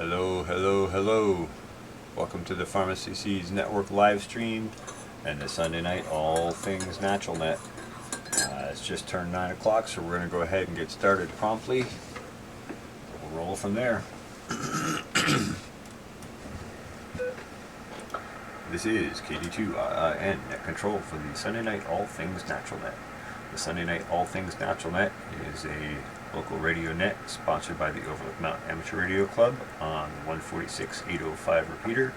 Hello, hello, hello. Welcome to the Pharmacy Seeds Network live stream and the Sunday night All Things Natural Net. It's just turned 9 o'clock, so we're going to go ahead and get started promptly. We'll roll from there. This is KD2 Net Control for the Sunday night All Things Natural Net. The Sunday night All Things Natural Net is a local radio net sponsored by the Overlook Mountain Amateur Radio Club on 146.805 repeater,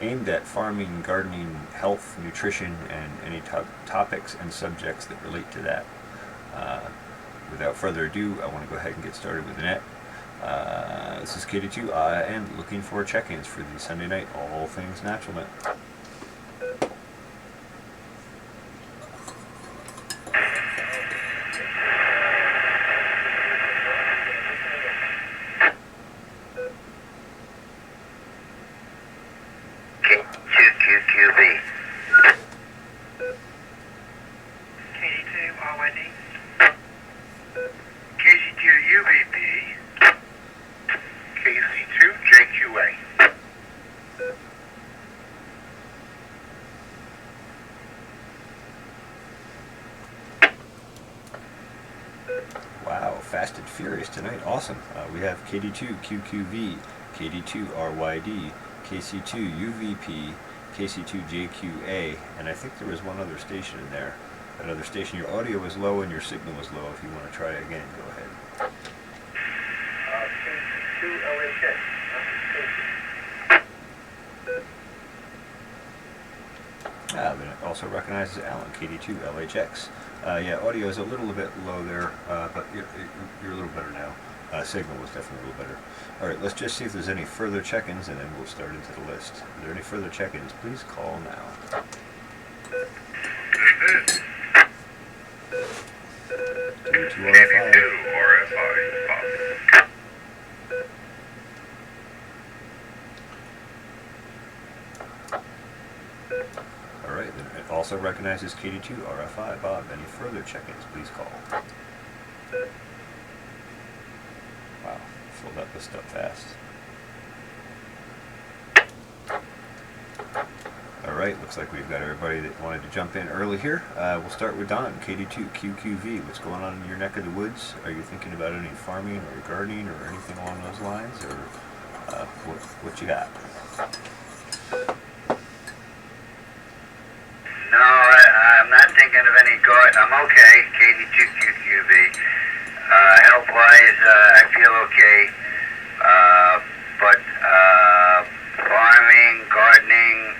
aimed at farming, gardening, health, nutrition, and any topics and subjects that relate to that. Without further ado, I want to go ahead and get started with the net. This is KD2 and looking for check-ins for the Sunday night All Things Natural Net. Wow, fast and furious tonight. Awesome. We have KD2 QQV, KD2 RYD, KC2 UVP, KC2 JQA, and I think there was one other station in there. That other station, your audio was low and your signal was low. If you want to try again, go ahead. KC2 LHX. Then it also recognizes Alan, KD2 LHX. Yeah, audio is a little bit low there, but you're a little better now. Signal was definitely a little better. All right, let's just see if there's any further check-ins, and then we'll start into the list. If there are any further check-ins, please call now. All right, then it also recognizes KD2 RFI. Bob, any further check-ins, please call. Wow, filled up this stuff fast. All right, looks like we've got everybody that wanted to jump in early here. We'll start with Don, KD2 QQV. What's going on in your neck of the woods? Are you thinking about any farming or gardening or anything along those lines, or what you got? No, I'm not thinking of any garden. I'm okay, KD2 QQV. Health-wise, I feel okay. But farming, gardening,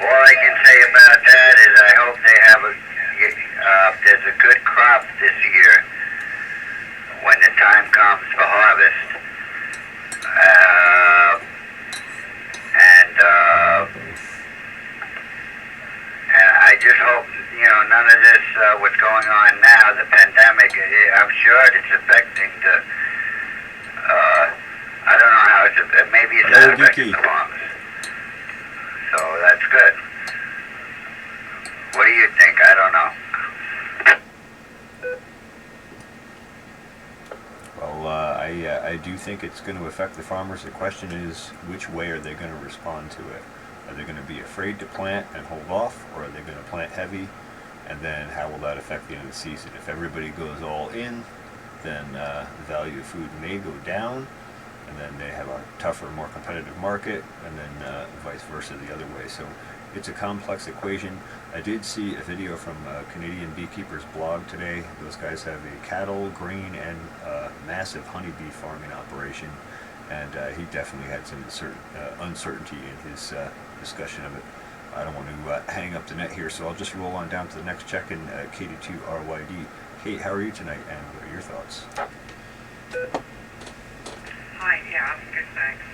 all I can say about that is I hope they have there's a good crop this year when the time comes for harvest. And I just hope, none of this, what's going on now, the pandemic, I'm sure it's affecting I don't know how maybe it's not affecting the farmers. So that's good. What do you think? I don't know. Well, I do think it's going to affect the farmers. The question is, which way are they going to respond to it? Are they going to be afraid to plant and hold off, or are they going to plant heavy? And then how will that affect the end of the season? If everybody goes all in, then the value of food may go down, and then they have a tougher, more competitive market, and then vice versa the other way. So it's a complex equation. I did see a video from Canadian Beekeepers blog today. Those guys have a cattle, grain, and massive honeybee farming operation, and he definitely had some uncertainty in his discussion of it. I don't want to hang up the net here, so I'll just roll on down to the next check-in, KD2 RYD. Kate, how are you tonight, and what are your thoughts? Hi, yeah, I'm good, thanks.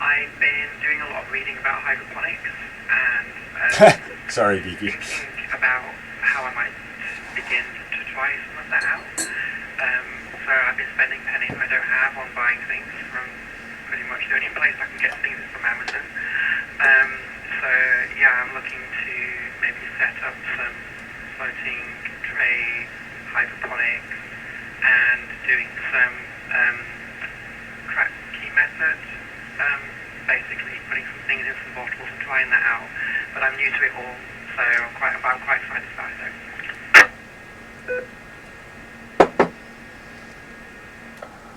I've been doing a lot of reading about hydroponics and Sorry, Geeky. thinking about how I might begin to try some of that out. So I've been spending pennies I don't have on buying things from pretty much the only place I can get things is from Amazon. So yeah, I'm looking to maybe set up some floating tray hydroponics and doing some crack key method, basically putting some things in some bottles and trying that out. But I'm new to it all, so I'm quite excited about it though.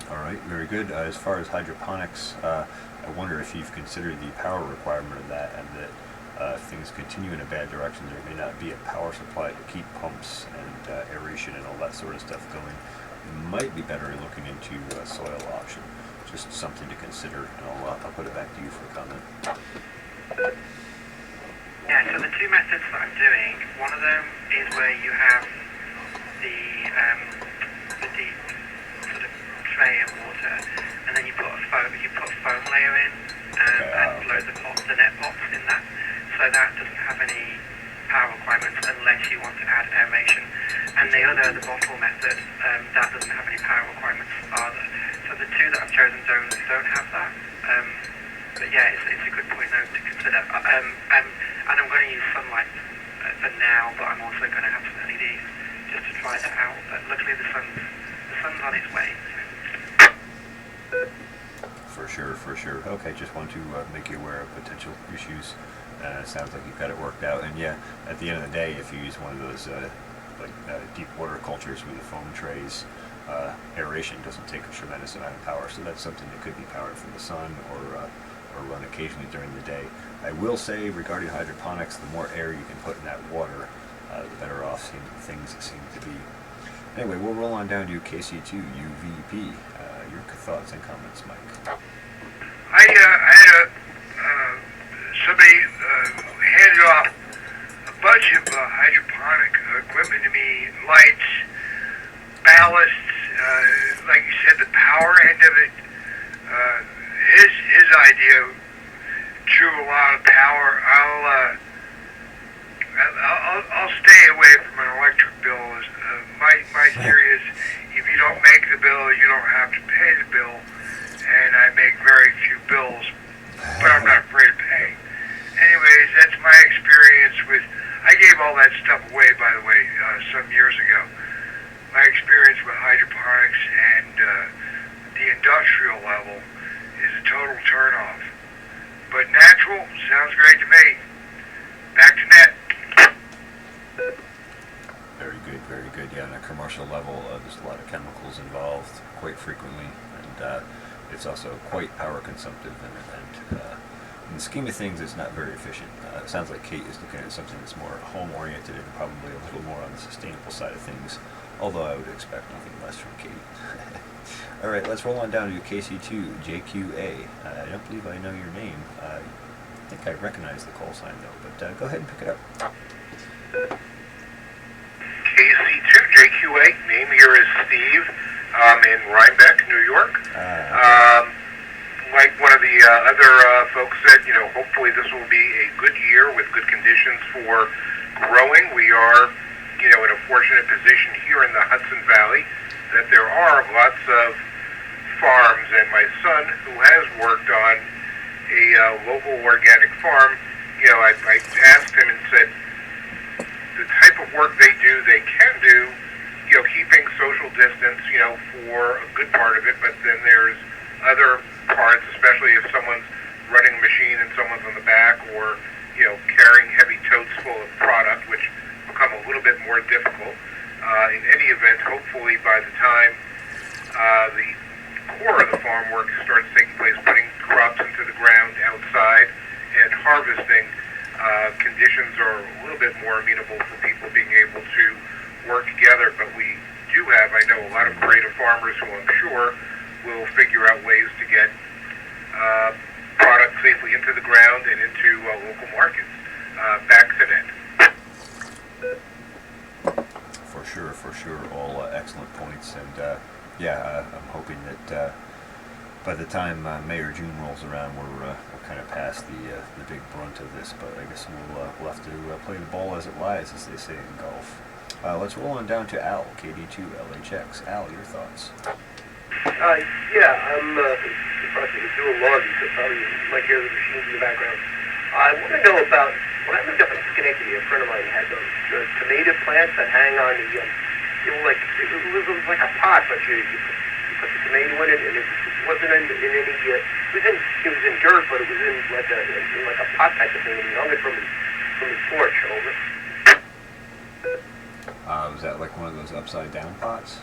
All right, very good. As far as hydroponics, I wonder if you've considered the power requirement of that, and that if things continue in a bad direction, there may not be a power supply to keep pumps and aeration and all that sort of stuff going. You might be better looking into a soil option. Just something to consider, and I'll put it back to you for a comment. Yeah, so the two methods that I'm doing, one of them is where you have the deep sort of tray of water, and then you put a foam layer in, and loads of pots, the net pots in that, so that doesn't have any power requirements unless you want to add aeration. And the other, the bottle method, that doesn't have any power requirements either. So the two that I've chosen don't have that. But yeah, it's a good point though to consider. And I'm going to use sunlight for now, but I'm also going to have some LEDs just to try that out. But luckily the sun's on its way. For sure. Okay, just want to make you aware of potential issues. Sounds like you've got it worked out. And yeah, at the end of the day, if you use one of those deep water cultures with the foam trays, aeration doesn't take a tremendous amount of power, so that's something that could be powered from the sun or run occasionally during the day. I will say, regarding hydroponics, the more air you can put in that water, the better off things seem to be. Anyway, we'll roll on down to KC2 UVP. Your thoughts and comments, Mike. I had somebody handed off a bunch of hydroponic equipment to me, lights, ballasts, like you said, the power end of it. His idea drew a lot of power. I'll stay away from an electric bill. My theory is, if you don't make the bill, you don't have to pay the bill. And I make very few bills, but I'm not afraid of paying. Anyways, that's my experience with. I gave all that stuff away, by the way, some years ago. My experience with hydroponics and the industrial level is a total turnoff. But natural sounds great to me. Back to net. Very good. Yeah, on a commercial level, there's a lot of chemicals involved quite frequently, and it's also quite power consumptive, and in the scheme of things, it's not very efficient. It sounds like Kate is looking at something that's more home-oriented and probably a little more on the sustainable side of things, although I would expect nothing less from Kate. All right, let's roll on down to KC2 JQA. I don't believe I know your name. I think I recognize the call sign, though, but go ahead and pick it up. KC2 JQA, name here is Steve. I'm in Rhinebeck, New York. Like one of the other folks said, hopefully this will be a good year with good conditions for growing. We are, in a fortunate position here in the Hudson Valley that there are lots of farms, and my son, who has worked on a local organic farm, I asked him and said, the type of work they can do, keeping social distance, for a good part of it, but then there's other parts, especially if someone's running a machine and someone's on the back, or, carrying heavy totes full of product, which become a little bit more difficult. In any event, hopefully by the time the core of the farm work starts taking place, putting crops into the ground outside and harvesting, conditions are a little bit more amenable for people being able to work together. But we do have, I know, a lot of creative farmers who I'm sure will figure out ways to get product safely into the ground and into local markets. Back to net. For sure, all excellent points, and I'm hoping that by the time May or June rolls around, we're kind of past the big brunt of this. But I guess we'll have to play the ball as it lies, as they say in golf. Let's roll on down to Al, KD2 LHX. Al, your thoughts? I'm surprised doing laundry, so probably you might hear the machines in the background. I want to know about, when I lived up in Schenectady, a friend of mine had those tomato plants that hang on the, it was like a pot, but you You put the tomato in it, and it wasn't in any. It was in dirt, but it was in like a pot type of thing, and he hung it from his porch. Over. Was that like one of those upside down pots?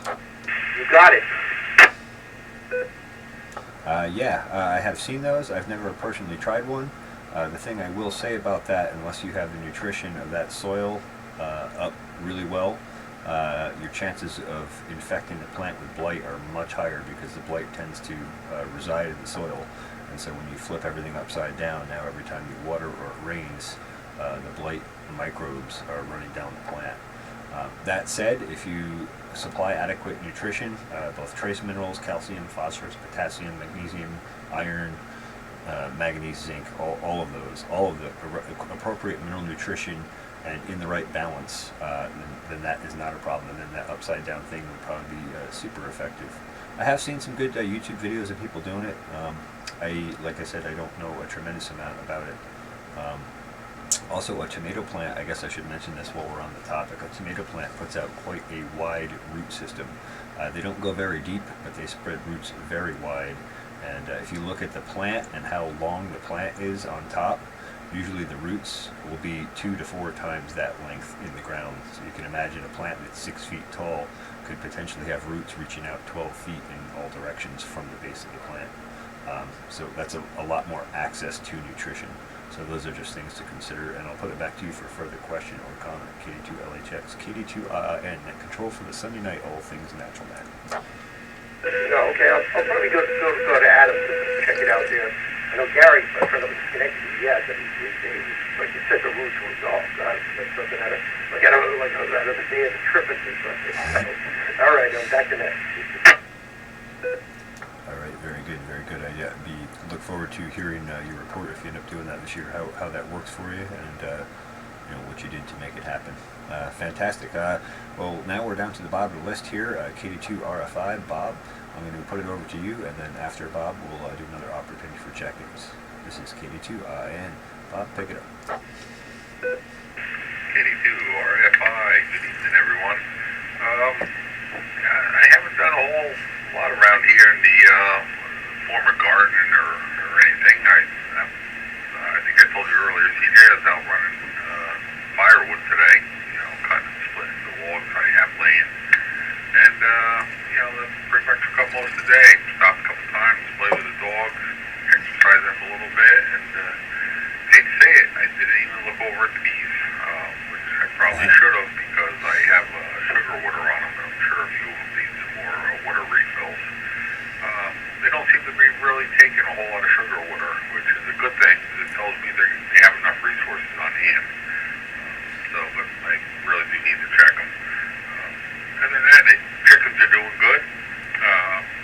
You got it. Yeah, I have seen those. I've never personally tried one. The thing I will say about that, unless you have the nutrition of that soil up really well, your chances of infecting the plant with blight are much higher because the blight tends to reside in the soil. And so when you flip everything upside down, now every time you water or it rains, the blight microbes are running down the plant. That said, if you supply adequate nutrition, both trace minerals, calcium, phosphorus, potassium, magnesium, iron, manganese, zinc, all of the appropriate mineral nutrition and in the right balance, then that is not a problem, and then that upside down thing would probably be super effective. I have seen some good YouTube videos of people doing it. Like I said, I don't know a tremendous amount about it. Also, a tomato plant, I guess I should mention this while we're on the topic, a tomato plant puts out quite a wide root system. They don't go very deep, but they spread roots very wide. And if you look at the plant and how long the plant is on top, usually the roots will be 2 to 4 times that length in the ground. So you can imagine a plant that's 6 feet tall could potentially have roots reaching out 12 feet in all directions from the base of the plant. So that's a lot more access to nutrition. So those are just things to consider, and I'll put it back to you for further question or comment. KD2LHX, KD2AN, net control for the Sunday night, all things natural net. No, okay, I'll probably go to Adam to check it out there. I know Gary, my friend, was connected to the but like you said, the roots were off. That's something out of the day of the tripping or something. All right, I'm back to that. All right, very good, very good. I look forward to hearing your report if you end up doing that this year, how that works for you, and what you did to make it happen. Fantastic. Well, now we're down to the bottom of the list here. KD2RFI, Bob. I'm going to put it over to you, and then after Bob, we'll do another opportunity for check-ins. This is KD2, Bob, pick it up. KD2RFI, good evening, everyone. I haven't done a whole lot around here in the former garden or anything. I think I told you earlier, CJ is out running firewood today, cutting and splitting the logs I have laying. And, that's pretty much took up most of the day. Stopped a couple times, play with the dogs, exercise them a little bit, and hate to say it, I didn't even look over at the bees, which I probably should have because I have sugar water on them, and I'm sure a few of them need some more water refills. They don't seem to be really taking a whole lot of sugar water, which is a good thing because it tells me they have enough resources on hand. But I really do need to check them. Other than that, the chickens are doing good.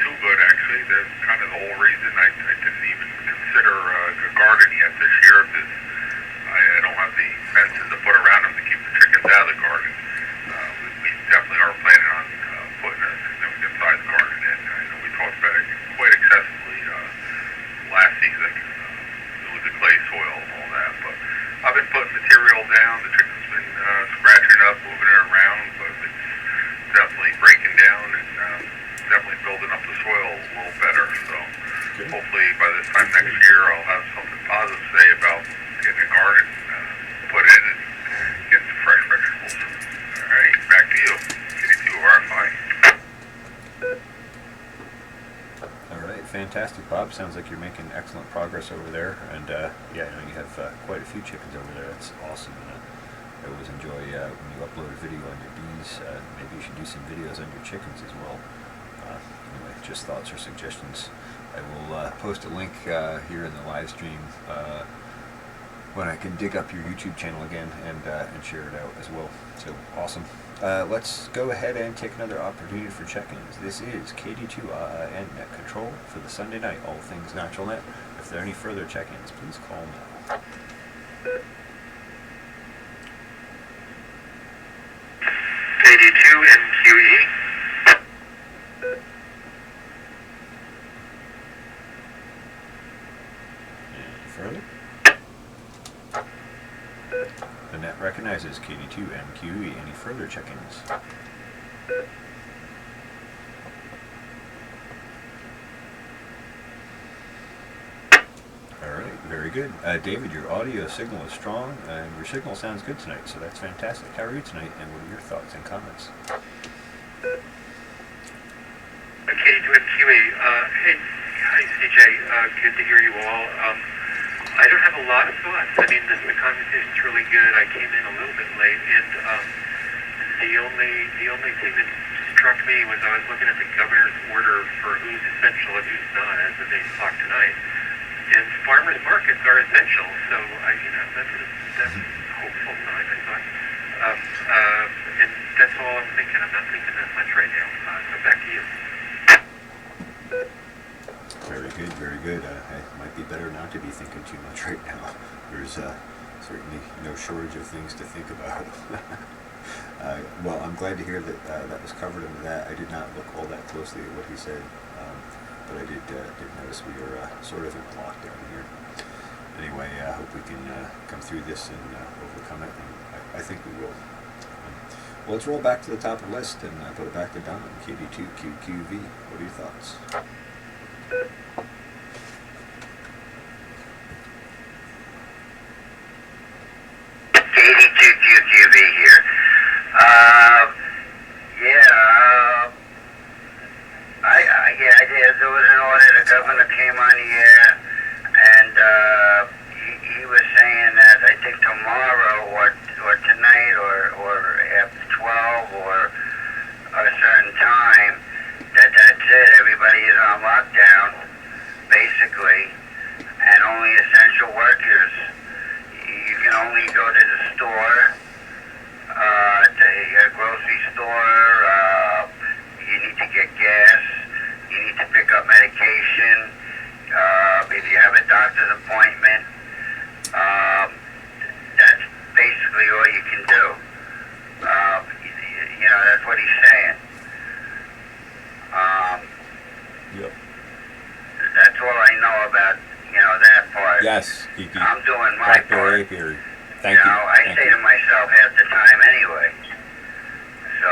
Too good, actually. That's kind of the whole reason I didn't even consider a garden yet this year because I don't have the fences to put around them to keep the chickens out of the garden. We definitely are planning on putting a significant size garden in. I know we talked about it quite excessively last season. It was the clay soil and all that, but I've been putting material down. The chickens been scratching it up, moving it around, but it's definitely breaking down and definitely building up the soil a little better. So hopefully by this time next year I'll have something positive to say about getting a garden put in and getting some fresh vegetables. All right, back to you. KD2RFI. All right, fantastic, Bob. Sounds like you're making excellent progress over there, and I know you have quite a few chickens over there. That's awesome. I always enjoy when you upload a video on your bees. Maybe you should do some videos on your chickens as well. Anyway, just thoughts or suggestions. I will post a link here in the live stream when I can dig up your YouTube channel again and share it out as well. So awesome. Let's go ahead and take another opportunity for check-ins. This is KD2 Net Control for the Sunday night, all things natural net. If there are any further check-ins, please call now. KD2NQE. Any further? The net recognizes KD2MQE. Any further check-ins? Very good. David, your audio signal is strong, and your signal sounds good tonight, so that's fantastic. How are you tonight, and what are your thoughts and comments? Okay, doing Kiwi. Hey, hi CJ. Good to hear you all. I don't have a lot of thoughts. I mean, the conversation's really good. I came in a little bit late, and the only thing that struck me was I was looking at the governor's order for who's essential and who's not as of 8 o'clock tonight. And farmers markets are essential, so that's a hopeful sign, I thought. And that's all I'm thinking. I'm not thinking that much right now. So back to you. Very good, very good. It might be better not to be thinking too much right now. There's certainly no shortage of things to think about. Well, I'm glad to hear that that was covered under that. I did not look all that closely at what he said, but I did notice we are sort of in a lockdown here. Anyway, I hope we can come through this and overcome it, and I think we will. Well, let's roll back to the top of the list and put it back to Don, KD2QQV. What are your thoughts? KD2QQV here. I did. There was an order. The governor came on the air, and he was saying that I think tomorrow or tonight or after 12 or a certain time that's it. Everybody is on lockdown, basically, and only essential workers. You can only go to the store, to a grocery store. You need to get gas. You need to pick up medication. If you have a doctor's appointment, that's basically all you can do. That's what he's saying. Yep. That's all I know about, that part. Yes, Kiki. I'm doing my part. Thank you. I say to myself half the time anyway. So,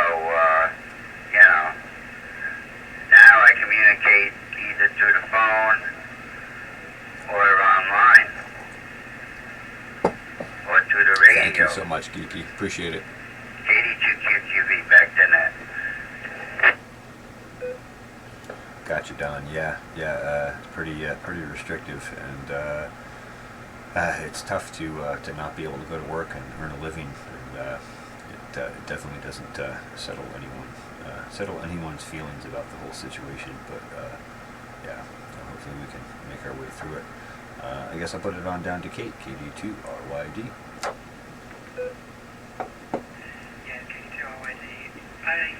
now I communicate either through the phone or online or through the radio. Thank you so much, Kiki. Appreciate it. 82QQV back to net. Gotcha, Don. Yeah. Pretty restrictive, and it's tough to not be able to go to work and earn a living, and it definitely doesn't settle anyone's feelings about the whole situation. But hopefully we can make our way through it. I guess I'll put it on down to Kate, KD2RYD. Yeah, KD2RYD. I think,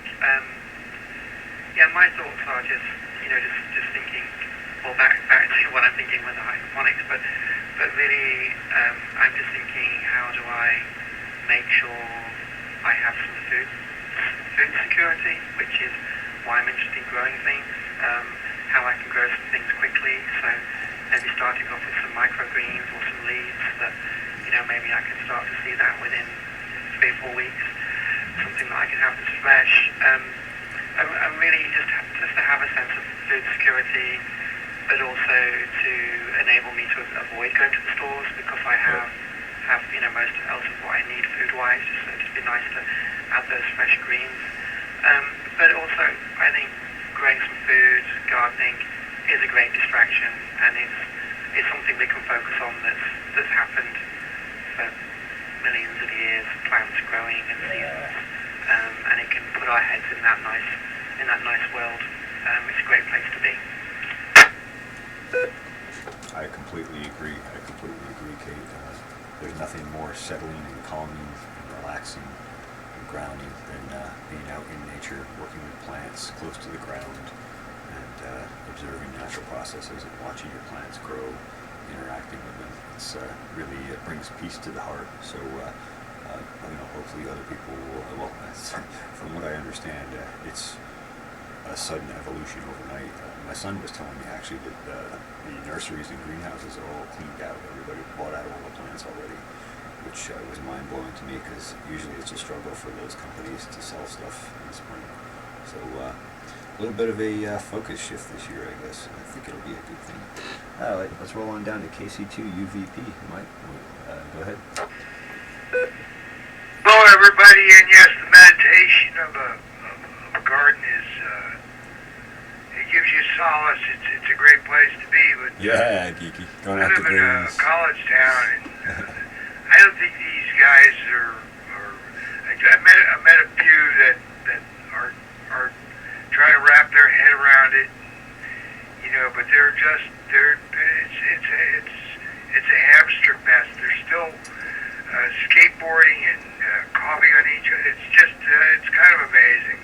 my thoughts are just thinking, well, back to what I'm thinking with the hydroponics, but really, I'm just thinking, how do I make sure I have some food security, which is why I'm interested in growing things, how I can grow some things quickly, so maybe starting off with some microgreens or some leaves that, maybe I can start to see that within 3 or 4 weeks, something that I can have that's fresh. I'm really just to have a sense of food security, but also to enable me to avoid going to the stores, because I have most else of what I need food-wise. So it'd just be nice to add those fresh greens. But also, I think growing some food, gardening, is a great distraction, and it's something we can focus on that's happened for millions of years, plants growing and seasons, and it can put our heads in that nice world. It's a great place to be. I completely agree, Kate. There's nothing more settling and calming and relaxing and grounding than being out in nature, working with plants close to the ground, and observing natural processes and watching your plants grow, interacting with them. It's really, it brings peace to the heart. So, hopefully other people will, from what I understand, it's a sudden evolution overnight. My son was telling me actually that the nurseries and greenhouses are all cleaned out. Everybody bought out all the plants already, which was mind-blowing to me, because usually it's a struggle for those companies to sell stuff in the spring. So little bit of a focus shift this year, I guess. I think it'll be a good thing. All right, let's roll on down to KC2 UVP. Mike, go ahead. Hello, everybody, and yes, the meditation of a garden is, it gives you solace. It's a great place to be, but Yeah, geeky. Going I out to live in a greens. college town, and I don't think these guys are I met a few that are trying to wrap their head around it, you know, but it's a hamster nest. They're still skateboarding and coughing on each other. It's just it's kind of amazing.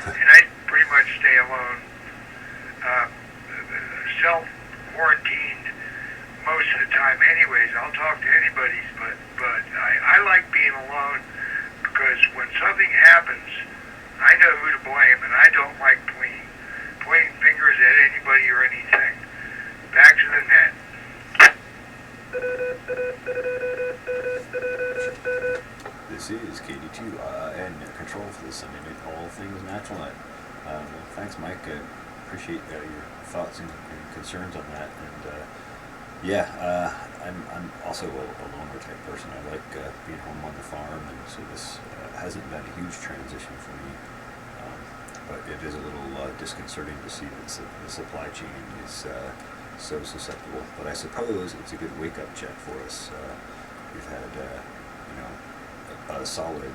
And I pretty much stay alone, self-quarantined most of the time. Anyways, I'll talk to anybody, but I like being alone because when something happens, I know who to blame, and I don't like pointing fingers at anybody or anything. Back to the net. This is KD2 and control for the Sunday Night All Things Natural Net. Thanks, Mike. I appreciate your thoughts and concerns on that. And I'm also a loner type person. I like being home on the farm, and so this hasn't been a huge transition for me. But it is a little disconcerting to see that the supply chain is so susceptible. But I suppose it's a good wake-up check for us. We've had, a solid,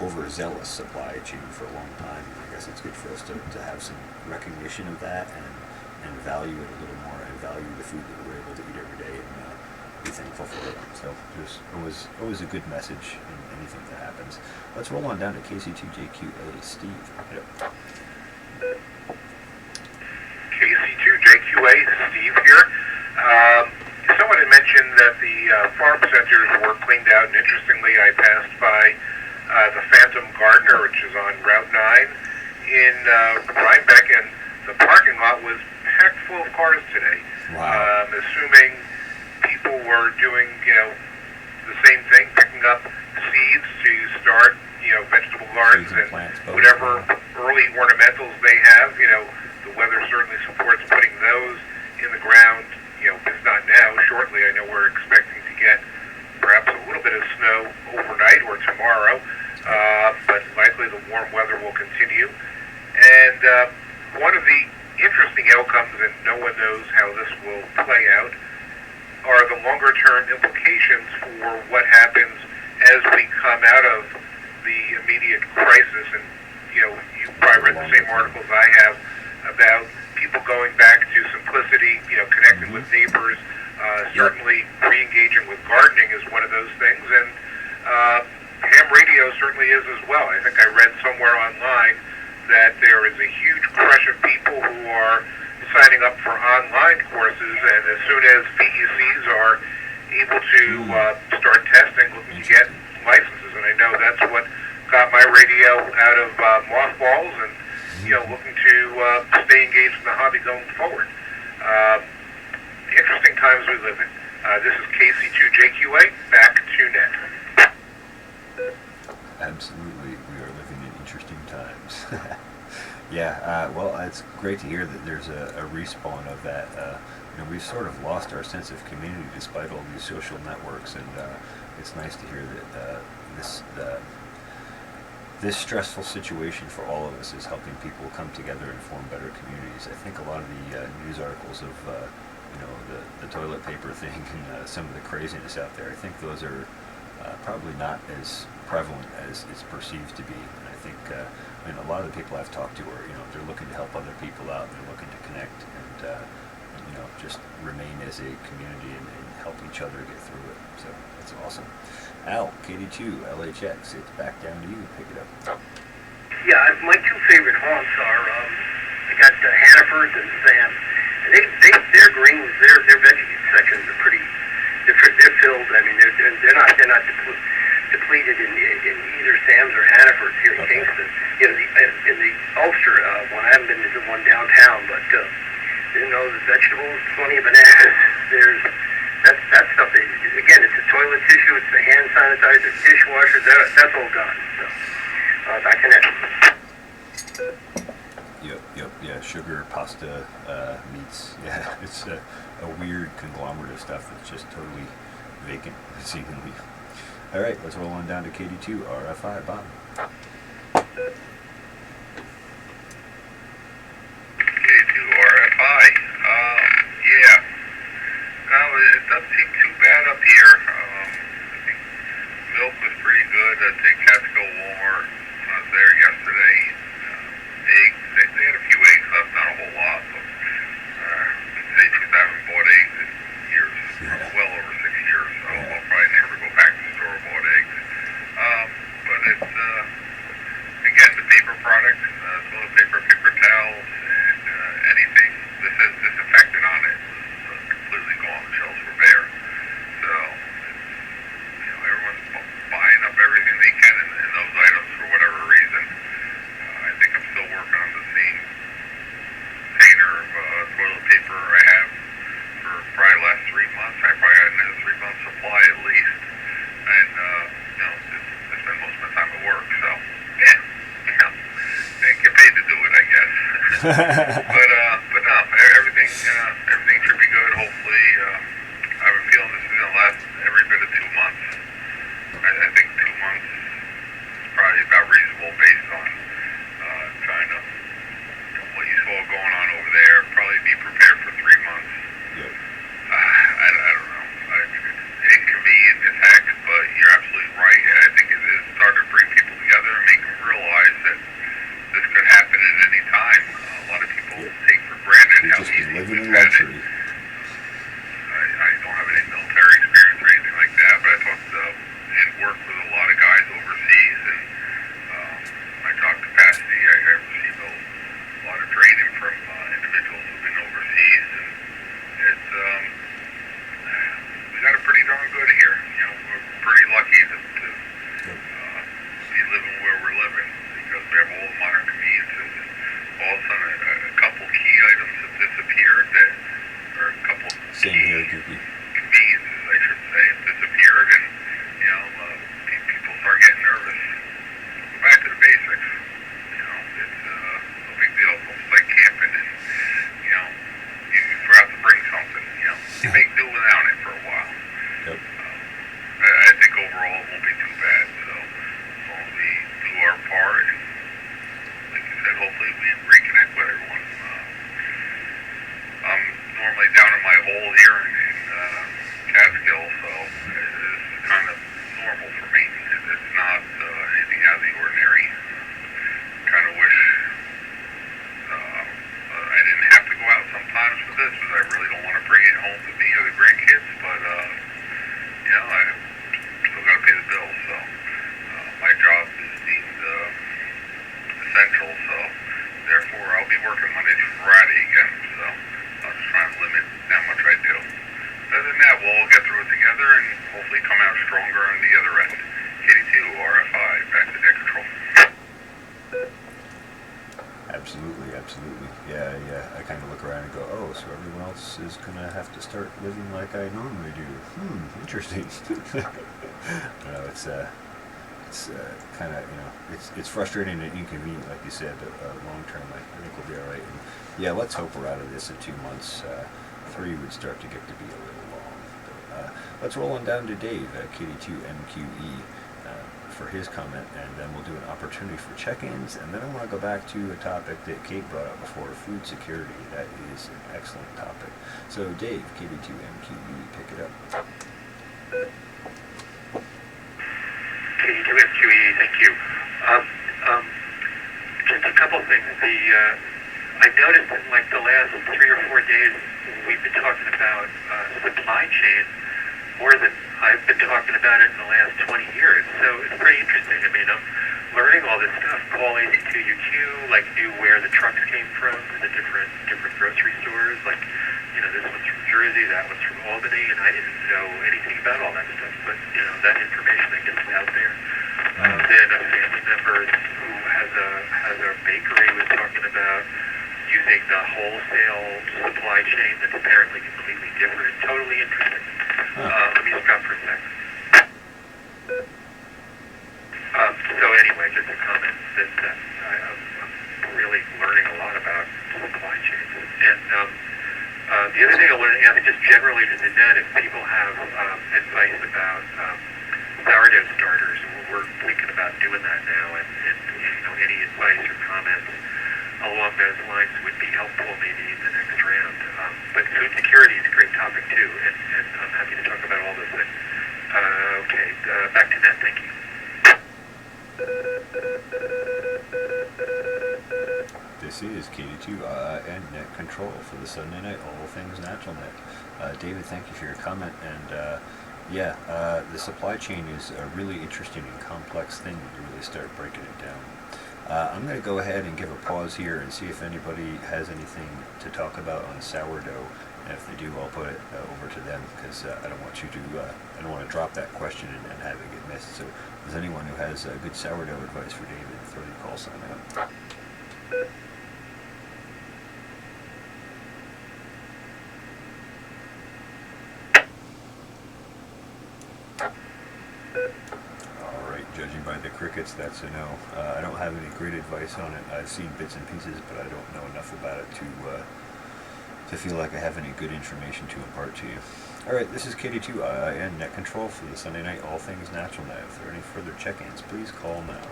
overzealous supply chain for a long time. And I guess it's good for us to have some recognition of that and value it a little more, and value the food that we're able to eat every day, and be thankful for it. So there's always a good message in anything that happens. Let's roll on down to KC2JQA. Steve, pick it up. KC2JQA, Steve here. Someone had mentioned that the farm centers were cleaned out, and interestingly, I passed by the Phantom Gardener, which is on Route 9 in Rhinebeck, and the parking lot was packed full of cars today. Wow. Assuming people were doing, the same thing, picking up seeds to start, vegetable gardens and plants, whatever early ornamentals they have. The weather certainly supports putting those in the ground. If not now, shortly. I know we're expecting to get perhaps a little bit of snow overnight or tomorrow, but likely the warm weather will continue. And one of the interesting outcomes, and no one knows how this will play out, are the longer-term implications for what happens as we come out of the immediate crisis. And, you've probably read the same articles I have about people going back to simplicity, connecting with neighbors. Certainly re-engaging with gardening is one of those things, and ham radio certainly is as well. I think I read somewhere online that there is a huge crush of people who are signing up for online courses, and as soon as VECs are able to start testing, looking to get licenses. And I know that's what got my radio out of mothballs, and looking to stay engaged in the hobby going forward. Interesting times we live in. This is KC2JQA, back to net. Absolutely, we are living in interesting times. Yeah, well, it's great to hear that there's a respawn of that. We've sort of lost our sense of community despite all these social networks, and it's nice to hear that this stressful situation for all of us is helping people come together and form better communities. I think a lot of the news articles of the toilet paper thing and some of the craziness out there, I think those are probably not as prevalent as it's perceived to be. And I think a lot of the people I've talked to are they're looking to help other people out, they're looking to connect and just remain as a community and help each other get through it. So that's awesome. Al, KD2, LHX, it's back down to you. Pick it up. Yeah, my two favorite haunts are I got Hannaford and Sam. And their greens, their veggie sections are they're filled. I mean, they're not depleted in either Sam's or Hannaford's here in Kingston. In the Ulster one, I haven't been to the one downtown, but the vegetables, plenty of bananas. That stuff. Again, it's the toilet tissue, it's the hand sanitizer, dishwashers. That's all gone. So back to net. sugar, pasta, meats. Yeah, it's a weird conglomerate of stuff that's just totally vacant, seemingly. All right, let's roll on down to KD2 RFI, Bob. K2 RFI. Yeah. No, it doesn't seem too bad up here. I think milk was pretty good at the Catskill Walmart when I was there yesterday. Eggs, they had a few eggs left, not a whole lot, but I'd say since I haven't bought eggs in years, well over 6 years, so I'll probably never go back to the store and bought eggs. But it's, again, the paper product, toilet paper, paper towels, and anything, this has disinfectant on it. It's completely gone, the shelves were bare. So, it's, everyone's buying up everything they can in those items for whatever reason. I think I'm still working on the same container of toilet paper I have for probably the last 3 months. I probably had another 3 months supply at least. And, I spend most of my time at work, so, yeah, I get paid to do it, I guess. but no, everything should be good, hopefully. I have a feeling this is going to last every bit of 2 months. I think 2 months is probably about reasonable based on trying to, what you saw going on over there, probably be prepared for 3 months. Yep. I don't know. I mean, it's inconvenient as heck, but you're absolutely right, and I think it is starting to bring people together and make them realize that this could happen at any time. A lot of people take for granted We've how just easy been living in we've had it. luxury. I don't have any military experience or anything like that, but I talked and worked with a lot of guys overseas, and my job capacity, I received a lot of training from individuals who've been overseas, and it's we got it pretty darn good here. We're pretty lucky to be living where we're living because we have all the modern conveniences. All of a sudden, a couple key items have disappeared that, or a couple Same key here, Goopy. conveniences, I should say, have disappeared, and people start getting nervous. Go back to the basics. It's no big deal. It's almost like camping, and you forgot to bring something. You make do without it for a while. Yep. I think overall it won't be too bad. So as long as we do our part, and like you said, hopefully we reconnect with everyone. I'm normally down in my hole here in Catskill, so it's kind of normal for me. It's not anything out of the ordinary. Kind of wish I didn't have to go out sometimes for this, because I really don't want to bring it home to me or the grandkids, but I still got to pay the bills, so my job is deemed essential, so therefore I'll be working Monday through Friday again, so I'll just try and limit how much I do. Other than that, we'll all get through it together and hopefully come out stronger on the other end. KD2 RFI, back to deck control. Absolutely, absolutely. Yeah, I kind of look around and go, oh, so everyone else is going to have to start living like I normally do. Interesting. It's kind of, it's frustrating and inconvenient, like you said, long term. I think we'll be all right. And yeah, let's hope we're out of this in 2 months. 3 would start to get to be a little long. But, let's roll on down to Dave at KD2MQE. For his comment, and then we'll do an opportunity for check-ins, and then I want to go back to a topic that Kate brought up before, food security. That is an excellent topic. So Dave, KD2MQE, pick it up. KD2MQE, thank you. Just a couple things. I noticed in like the last 3 or 4 days, we've been talking about supply chain more than I've been talking about it in the last 20 years, so it's pretty interesting. I mean, I'm learning all this stuff. Call AC2UQ, like knew where the trucks came from to the different grocery stores. Like, this one's from Jersey, that one's from Albany, and I didn't know anything about all that stuff. But that information I guess is out there. Then a family member who has a bakery was talking about using the wholesale supply chain that's apparently completely different. Totally interesting. Let me stop for a second. So anyway, just a comment that I'm really really learning a lot about supply chains. And the other thing I wanted to ask, just generally to the net, if people have advice about sourdough starters, we're thinking about doing that now, and any advice or comments along those lines would be helpful maybe in the next round. But food security is a great topic too, and I'm happy to talk about all those things. Okay, back to net. Thank you. This is KD2 and Net Control for the Sunday Night All Things Natural Net. David, thank you for your comment. And the supply chain is a really interesting and complex thing when you really start breaking it down. I'm going to go ahead and give a pause here and see if anybody has anything to talk about on sourdough. And if they do, I'll put it over to them, because I don't want you to, I don't want to drop that question and have it get missed. So, if there's anyone who has good sourdough advice for David, throw the call sign out. Judging by the crickets, that's a no. I don't have any great advice on it. I've seen bits and pieces, but I don't know enough about it to feel like I have any good information to impart to you. Alright, this is KD2 and Net Control for the Sunday Night All Things Natural Net. If there are any further check-ins, please call now.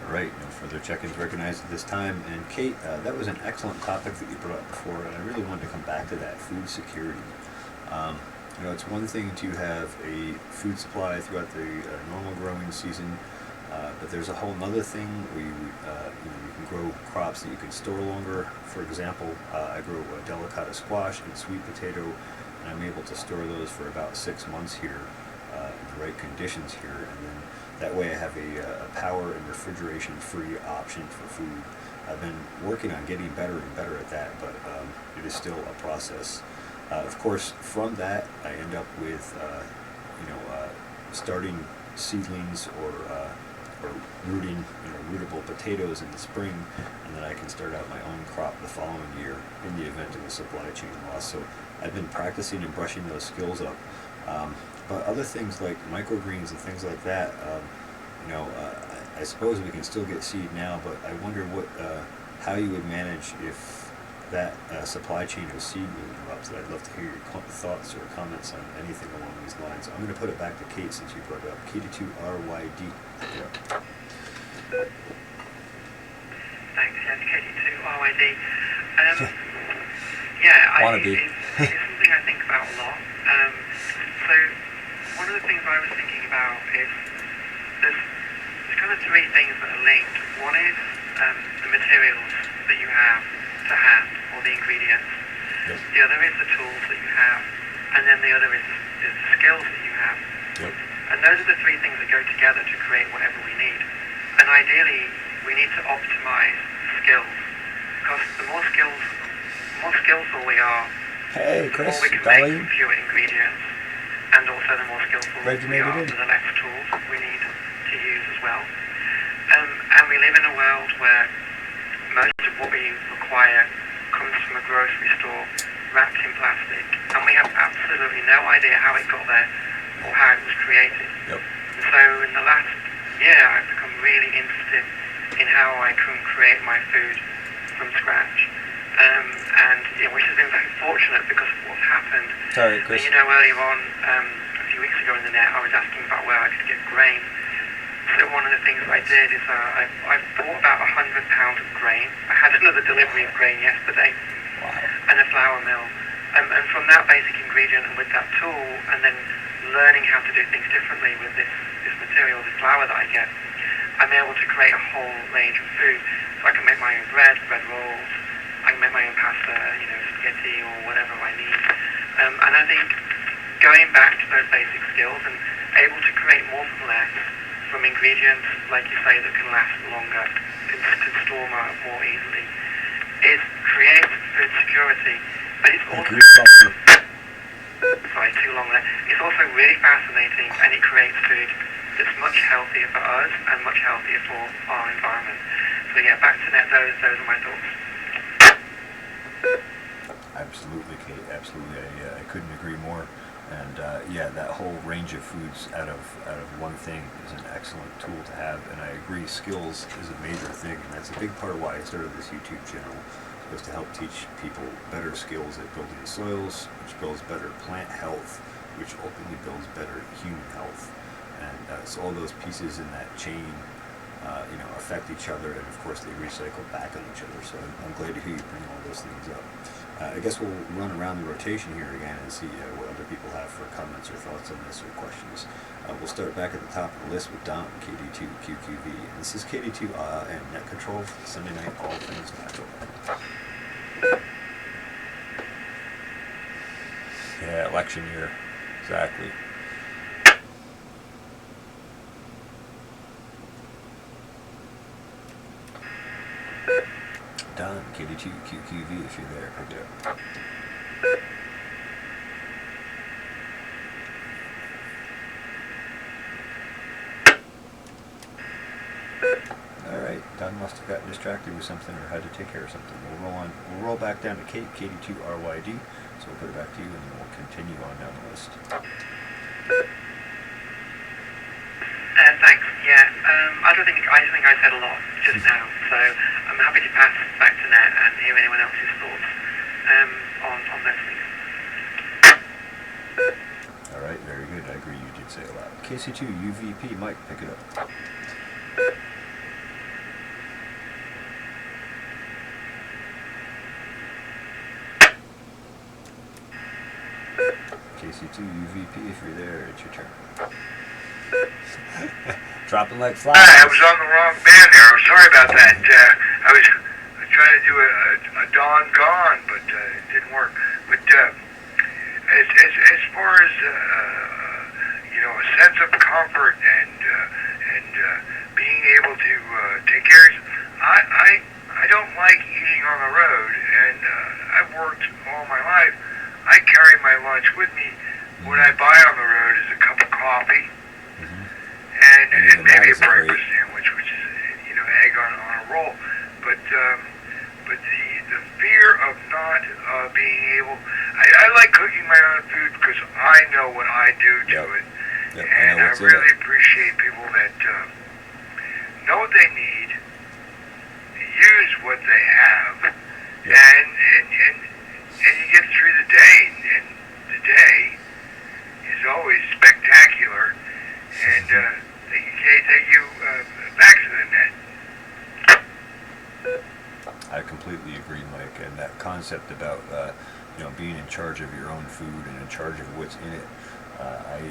Alright, no further check-ins recognized at this time. And Kate, that was an excellent topic that you brought up before, and I really wanted to come back to that, food security. It's one thing to have a food supply throughout the normal growing season, but there's a whole other thing where you can grow crops that you can store longer. For example, I grow delicata squash and sweet potato, and I'm able to store those for about 6 months here in the right conditions here, and then that way I have a power and refrigeration-free option for food. I've been working on getting better and better at that, but it is still a process. Of course, from that, I end up with, starting seedlings or rooting, rootable potatoes in the spring, and then I can start out my own crop the following year in the event of a supply chain loss. So I've been practicing and brushing those skills up. But other things like microgreens and things like that, I suppose we can still get seed now, but I wonder how you would manage if that supply chain of seed moved up. So I'd love to hear your thoughts or comments on anything along these lines. I'm going to put it back to Kate since you brought it up. KD2RYD. Yeah. Thanks, yes, KD2RYD. Wannabe. It's something I think about a lot. So one of the things I was thinking about is there's kind of three things that are linked. One is the materials that you have to hand, or the ingredients. Yep. The other is the tools that you have, and then the other is the skills that you have. Yep. And those are the three things that go together to create whatever we need. And ideally, we need to optimize skills, because the more skillful we are, Hey, Chris, the more we can Dolly. make from fewer ingredients, and also the more skillful we are, the less tools we need to use as well. And we live in a world where most of what we require comes from a grocery store wrapped in plastic, and we have absolutely no idea how it got there or how it was created. Yep. And so in the last year, I've become really interested in how I can create my food from scratch. Which has been very fortunate because of what's happened. Sorry, Chris. And, earlier on, a few weeks ago in the net, I was asking about where I could get grain. So one of the things I did is I bought about 100 pounds of grain. I had another delivery of grain yesterday. Wow. And a flour mill. And from that basic ingredient and with that tool, and then learning how to do things differently with this material, this flour that I get, I'm able to create a whole range of food. So I can make my own bread rolls, I can make my own pasta, spaghetti or whatever I need. And I think going back to those basic skills and able to create more from less, from ingredients, like you say, that can last longer, can store more easily, it creates food security. But it's also... Sorry, too long there. It's also really fascinating, and it creates food that's much healthier for us and much healthier for our environment. So yeah, back to net, those are my thoughts. Absolutely, Kate. Absolutely, I couldn't agree more. And yeah, that whole range of foods out of one thing is an excellent tool to have. And I agree, skills is a major thing, and that's a big part of why I started this YouTube channel, was to help teach people better skills at building soils, which builds better plant health, which ultimately builds better human health. And so all those pieces in that chain, affect each other, and of course they recycle back on each other. So I'm glad to hear you bring all those things up. I guess we'll run around the rotation here again and see what other people have for comments or thoughts on this or questions. We'll start back at the top of the list with Don, KD2QQV. And this is KD2 and Net Control, Sunday night, all things natural. Yeah, election year, exactly. Don, KD2QQV, if you're there, pick it up. Alright, Don must have gotten distracted with something or had to take care of something. We'll roll back down to Kate, KD2RYD, so we'll put it back to you and then we'll continue on down the list. Thanks. Yeah. I think I said a lot just now, so I'm happy to pass back to Nat and hear anyone else's thoughts on those things. All right, very good. I agree. You did say a lot. KC2 UVP, Mike, pick it up. KC2 UVP, if you're there, it's your turn. Dropping like flies. I was on the wrong band there. I'm sorry about that. I was trying to do a Dawn Gone, but it didn't work. But as far as a sense of comfort and being able to take care of, I don't like eating on the road, and I've worked all my life. I carry my lunch with me. What I buy on the road is a cup of coffee. And maybe a breakfast sandwich, which is egg on a roll. But the fear of not being able, I like cooking my own food because I know what I do to it, and I really appreciate people that know what they need, use what they have, and you get through the day, and the day is always spectacular, and take you back to the net. I completely agree, Mike, and that concept about being in charge of your own food and in charge of what's in it, I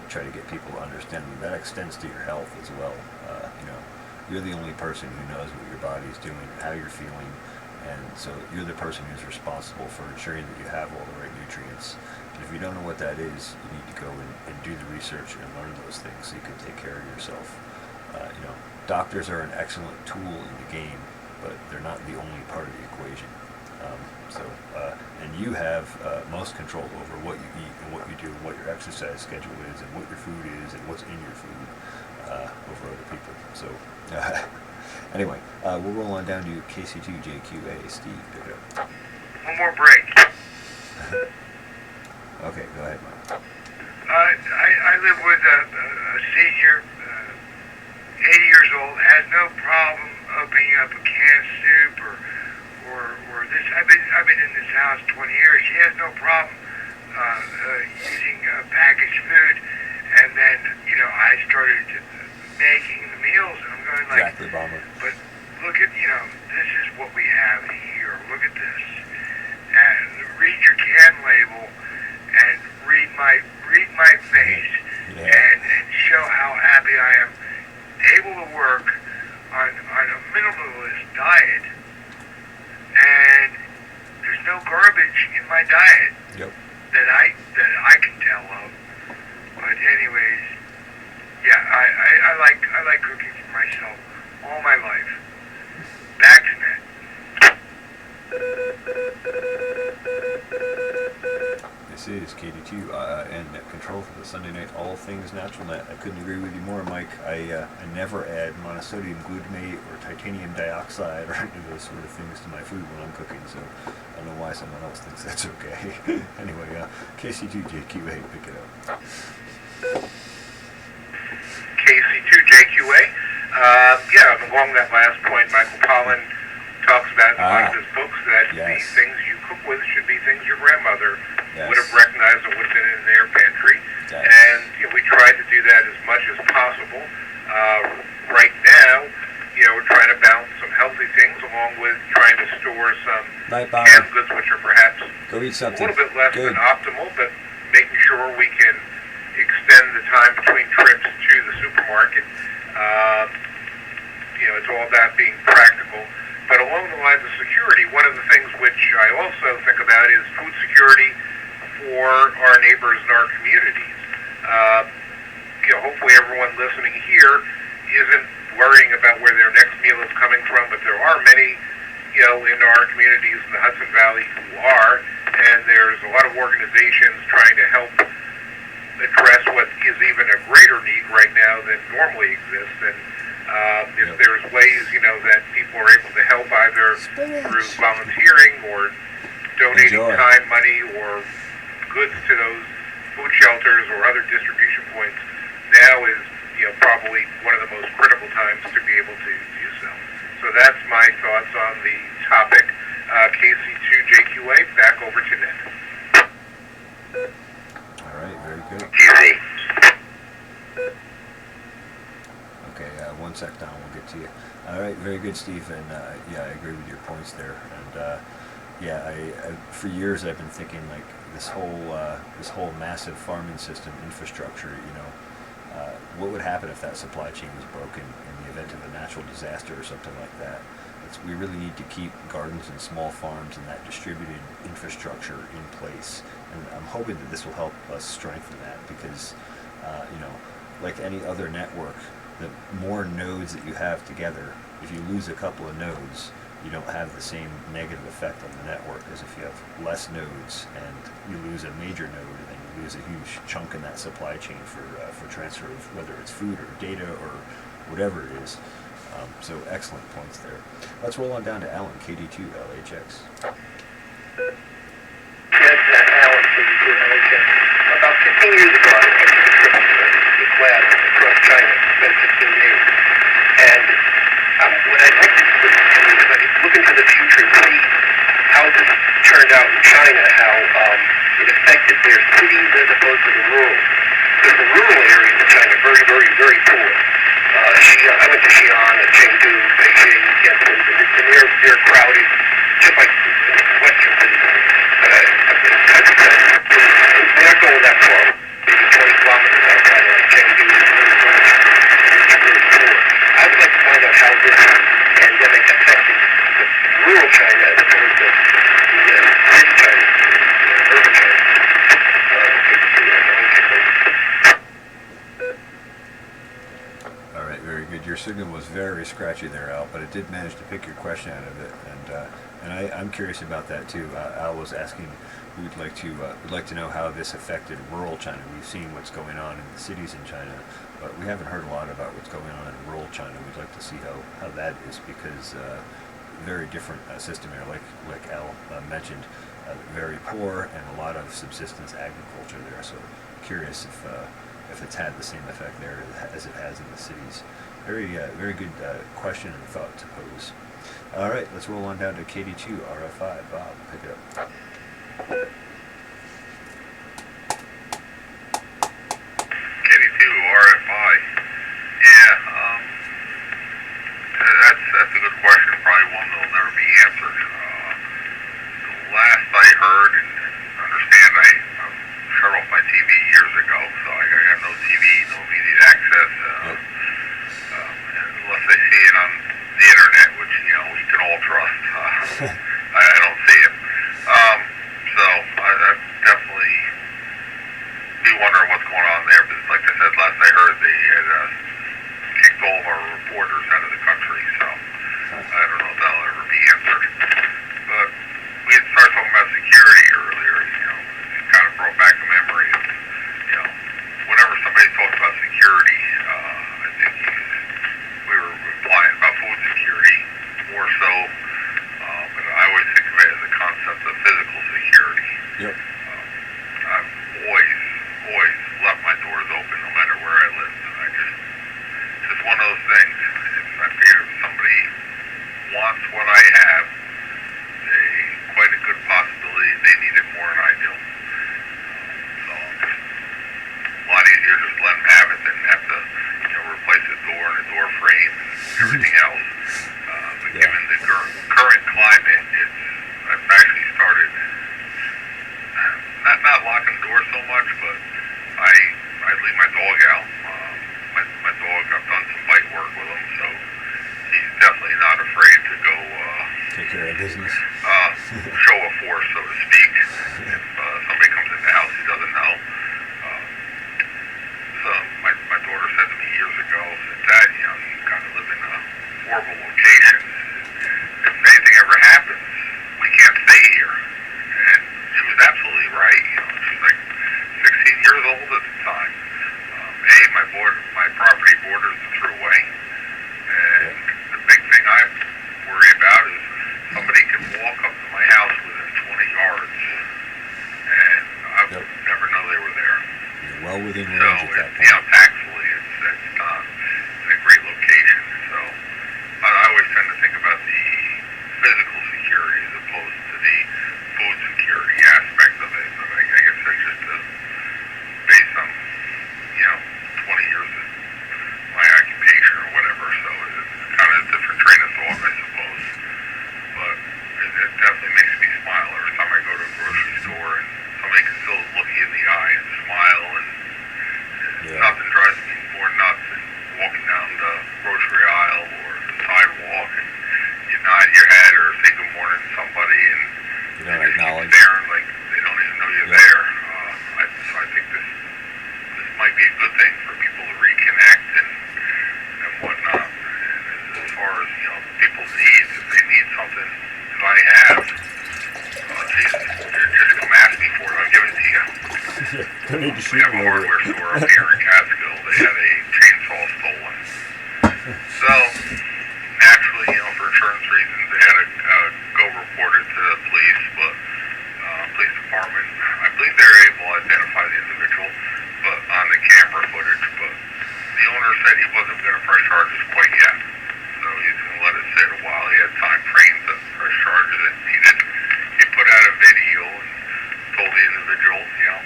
try to get people to understand that extends to your health as well. You're the only person who knows what your body's doing, how you're feeling, and so you're the person who's responsible for ensuring that you have all the right nutrients. And if you don't know what that is, you need to go and do the research and learn those things so you can take care of yourself. Doctors are an excellent tool in the game, but they're not the only part of the equation. And you have most control over what you eat and what you do and what your exercise schedule is and what your food is and what's in your food over other people. So anyway, we'll roll on down to KC2JQA. Steve, pick it up. One more break. Okay, go ahead, Mike. I live with a senior, 80 years old, has no problem opening up a can of soup or this. I've been in this house 20 years. She has no problem using packaged food, and then I started making the meals, and I'm going like, exactly, Bomber. But look at this is what we have here. Look at this, and read your can label, and read my face, and show how happy I am able to work on a minimalist diet, and there's no garbage in my diet that I can tell of. But anyways, yeah, I like cooking for myself all my life. Back to that. This is KD2 and Net Control for the Sunday Night All Things Natural Net. I couldn't agree with you more, Mike. I never add monosodium glutamate or titanium dioxide or any of those sort of things to my food when I'm cooking, so I don't know why someone else thinks that's okay. Anyway, KC2JQA, pick it up. KC2JQA. Yeah, along that last point, Michael Pollan talks about in one of his books that the things you cook with should be things your grandmother would have recognized or would have been in their pantry. And we try to do that as much as possible. Right now, we're trying to balance some healthy things along with trying to store some canned goods which are perhaps a little bit less than optimal, but making sure we can extend the time between trips to the supermarket. It's all about being practical. But along the lines of security, one of the things which I also think about is food security for our neighbors and our communities. Hopefully everyone listening here isn't worrying about where their next meal is coming from, but there are many, in our communities in the Hudson Valley who are, and there's a lot of organizations trying to help address what is even a greater need right now than normally exists. And if there's ways, that people are able to help either through volunteering or donating time, money, or goods to those food shelters or other distribution points, now is, probably one of the most critical times to be able to do so. So that's my thoughts on the topic. KC2JQA, back over to Ned. All right, very good. Easy. Okay, 1 sec, Don, we'll get to you. All right, very good, Steve, and I agree with your points there. And I for years I've been thinking like this whole massive farming system infrastructure. What would happen if that supply chain was broken in the event of a natural disaster or something like that? We really need to keep gardens and small farms and that distributed infrastructure in place. And I'm hoping that this will help us strengthen that because, like any other network, the more nodes that you have together, if you lose a couple of nodes, you don't have the same negative effect on the network as if you have less nodes and you lose a major node and then you lose a huge chunk in that supply chain for transfer of whether it's food or data or whatever it is. So excellent points there. Let's roll on down to Alan, KD2 LHX. Yes, Alan, KD2 LHX. About 15 years ago, I went to the lab across China, spent 15 days. And what I'd like to do is look into the future and see how this turned out in China, how it affected their cities as opposed to the rural. Because the rural areas of China are very, very, very poor. I went to Xi'an, Chengdu, Beijing, Tianjin, and they're crowded, just like Western cities. They're not going that far. Maybe 20 kilometers outside of Chengdu, it's really poor. I would like to find out how this pandemic affected the rural China as opposed to the city China, urban China. All right, very good. Your signal was very scratchy there, Al, but it did manage to pick your question out of it, and I'm curious about that too. Al was asking, we'd like to know how this affected rural China. We've seen what's going on in the cities in China, but we haven't heard a lot about what's going on in rural China. We'd like to see how that is because very different system here, like Al mentioned, very poor and a lot of subsistence agriculture there. So curious if it's had the same effect there as it has in the cities. Very good question and thought to pose. All right, let's roll on down to KD2 RFI. Bob, pick it up. KD2 RFI. Yeah, that's a good question. Probably one that'll never be answered. The last I heard and understand, I shut off my TV years ago, so I have no TV, no immediate access. Unless I see it on the internet, which we can all trust. I don't see it. much, but I leave my dog out. My dog, I've done some bite work with him, so he's definitely not afraid to go Take care of business. show a force, so to speak. If somebody comes in the house he doesn't know. So my daughter said to me years ago, said, Dad, you know, you kind of live in a horrible location. If anything ever happens, we can't stay here. And she was absolutely right. You know, she was like 16 years old at the time. My property borders the thruway, and the big thing I worry about is somebody could walk up to my house within 20 yards, and I would never know they were there. You're well within So, range at that you know, point. thankfully, it's not a great location. So, I always tend to think about the physical security as opposed to the food security aspect of it. But I guess that's just based on, you know, 20 years of my occupation or whatever. So it's kind of a different train of thought, I suppose. But it definitely makes me smile every time I go to a grocery store and somebody can still look you in the eye and smile, and nothing drives me more nuts than walking down the grocery aisle or the sidewalk and you nod your head or say good morning to somebody and You don't acknowledge. staring like they don't even know you're there. So I think this might be a good thing for people to reconnect and whatnot. And as far as, you know, people's needs, if they need something that I have, Jesus, just come ask me for it. I'll give it to you. Don't need to We shoot have a me over hardware it. store up here in Catskill. They had a chainsaw stolen. So, naturally, you know, for insurance reasons, they had to go report it to the police, but police department, I believe they were able to identify the individual, but on the camera footage, but the owner said he wasn't going to press charges quite yet. So he's going to let it sit a while. He had time framed to press charges if needed. He put out a video and told the individual, you know,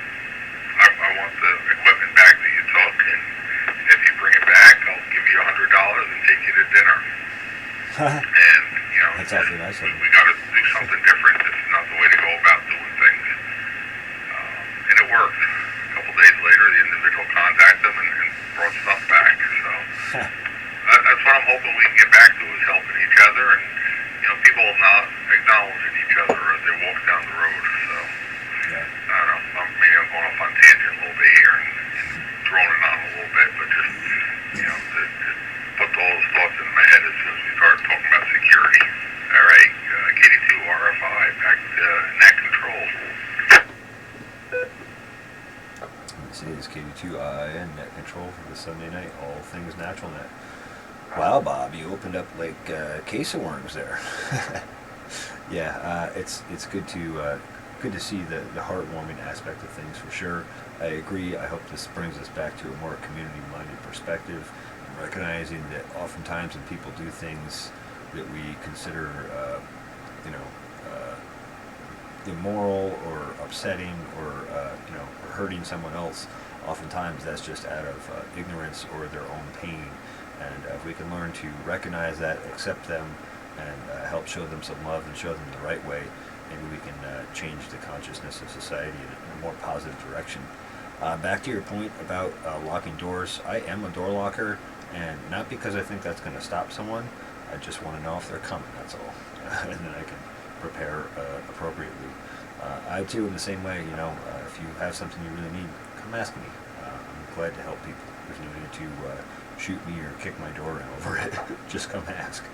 I want the equipment back that you took, and if you bring it back, I'll give you $100 and take you to dinner. And, you know, That's awfully nice of him. we got to do something different. This is not the way to go about doing things. And it worked. A couple days later, the individual contacted them and brought stuff back. So that's what I'm hoping we can get back to, is helping each other and, you know, people not acknowledging each other as they walk down the road. So I don't know. Maybe I'm going off on tangent a little bit here and droning on a little bit, but just, you know, to put all those thoughts in my head as soon as we start talking about security. All right, KD2 RFI, back to net control. This is KD2IN Net Control for the Sunday night, all things natural net. Wow, Bob, you opened up like a case of worms there. Yeah, it's good to see the heartwarming aspect of things for sure. I agree. I hope this brings us back to a more community-minded perspective, recognizing that oftentimes when people do things that we consider, immoral or upsetting or or hurting someone else, oftentimes that's just out of ignorance or their own pain. And if we can learn to recognize that, accept them, and help show them some love and show them the right way, maybe we can change the consciousness of society in a more positive direction. Back to your point about locking doors, I am a door locker, and not because I think that's going to stop someone. I just want to know if they're coming, that's all. And then I can prepare appropriately. I too, in the same way, if you have something you really need, come ask me. I'm glad to help people. There's no need to shoot me or kick my door in over it. Just come ask.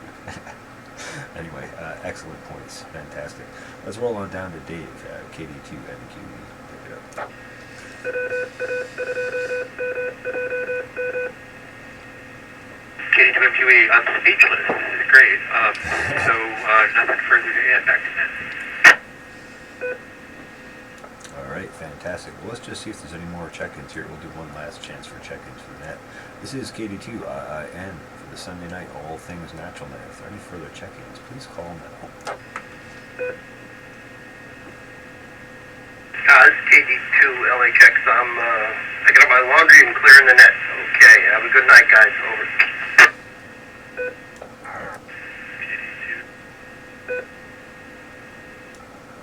Anyway, excellent points. Fantastic. Let's roll on down to Dave, KD2NQE. Pick it up. KD2MQE, I'm speechless. This is great. So, nothing further to add. Back to that. All right, fantastic. Well, let's just see if there's any more check-ins here. We'll do one last chance for check-ins for that. This is KD2IN for the Sunday night All Things Natural Net. If there are any further check-ins, please call now. This is KD2 LHX. I'm picking up my laundry and clearing the net. Okay, have a good night, guys. Over.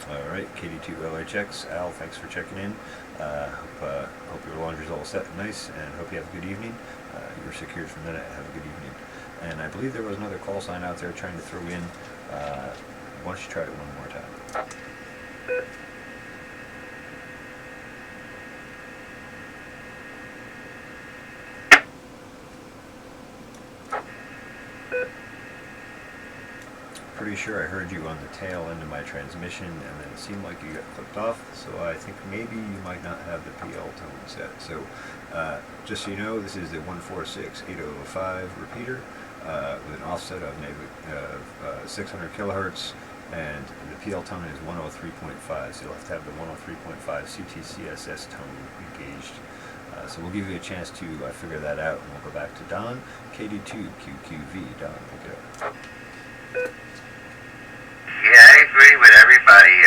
All right, KD2LHX. Al, thanks for checking in. Hope your laundry's all set and nice, and hope you have a good evening. You're secured from the net. Have a good evening. And I believe there was another call sign out there trying to throw in. Why don't you try it one more time? Pretty sure I heard you on the tail end of my transmission, and then it seemed like you got clipped off, so I think maybe you might not have the PL tone set. So just so you know, this is the 146.805 repeater with an offset of 600 kilohertz, and the PL tone is 103.5, so you'll have to have the 103.5 CTCSS tone engaged. So we'll give you a chance to figure that out, and we'll go back to Don, KD2QQV. Don, pick it up. Yeah, I agree with everybody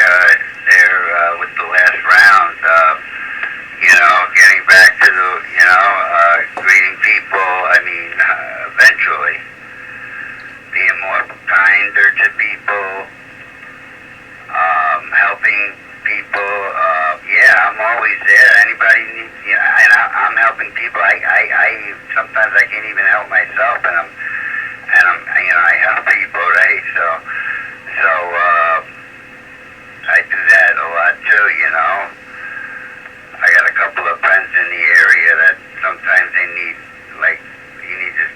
there with the last round. Getting back to the, greeting people, eventually being more kinder to people, helping people. Yeah, I'm always there. Anybody needs, and I'm helping people. I sometimes I can't even help myself, and I help people, right? So I do that a lot too, I got a couple of friends in the area that sometimes they need, you need to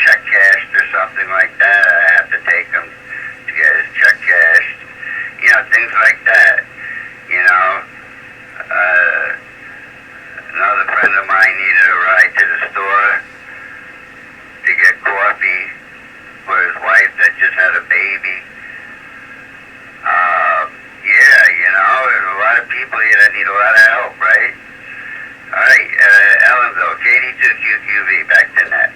check cashed or something like that. I have to take them to get his check cashed. Things like that, Another friend of mine needed a ride to the store to get coffee for his wife that just had a baby. There's a lot of people here that need a lot of help, right? All right, Ellenville, KD2QQV, back to net.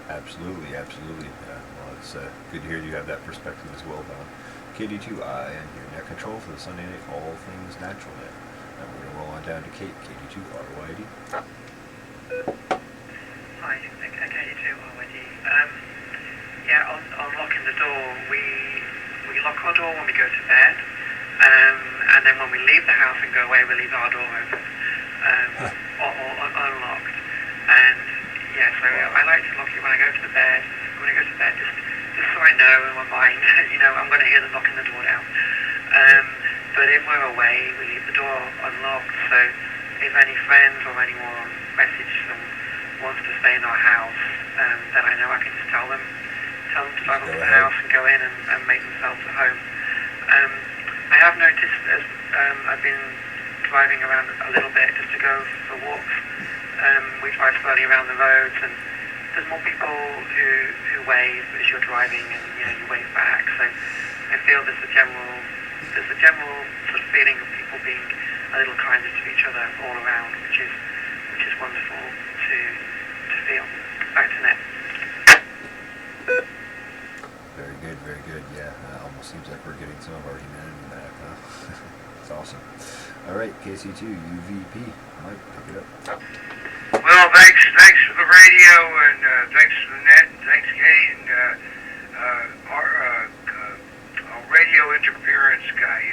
Absolutely. Well, it's good to hear you have that perspective as well, Don. KD2I and your net control for the Sunday night All Things Natural Net. And we're going to roll on down to Kate, KD2RYD. Hi, KD2RYD. On locking the door, we lock our door when we go to bed, and then when we leave the house and go away, we leave our door open, or unlocked. And so I like to lock it when I go to bed. Just so I know in my mind, I'm going to hear them knocking the door down. But if we're away, we leave the door unlocked. So if any friends or anyone message them wants to stay in our house, then I know I can just tell them to drive up to the house and go in and make themselves at home. I have noticed as I've been driving around a little bit just to go for walks, we drive slowly around the roads, and there's more people who wave as you're driving, and you wave back. So I feel there's a general sort of feeling of people being a little kinder to each other all around, which is wonderful to feel. Back to net. Very good. Yeah, almost seems like we're getting some of our humanity back, huh? That's awesome. All right, KC2UVP. Mike, pick it up. Well, thanks for the radio, and thanks for the net, and thanks, Kate, and our radio interference guy.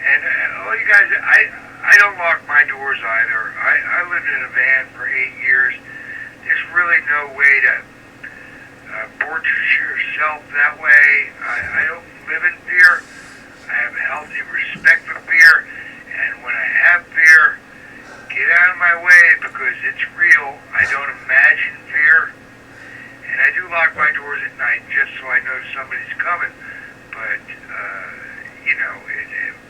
And all you guys, I don't lock my doors either. I lived in a van for 8 years. There's really no way to portray yourself that way. I don't live in fear. I have a healthy respect for fear, and when I have fear, get out of my way because it's real. I don't imagine fear, and I do lock my doors at night just so I know somebody's coming. But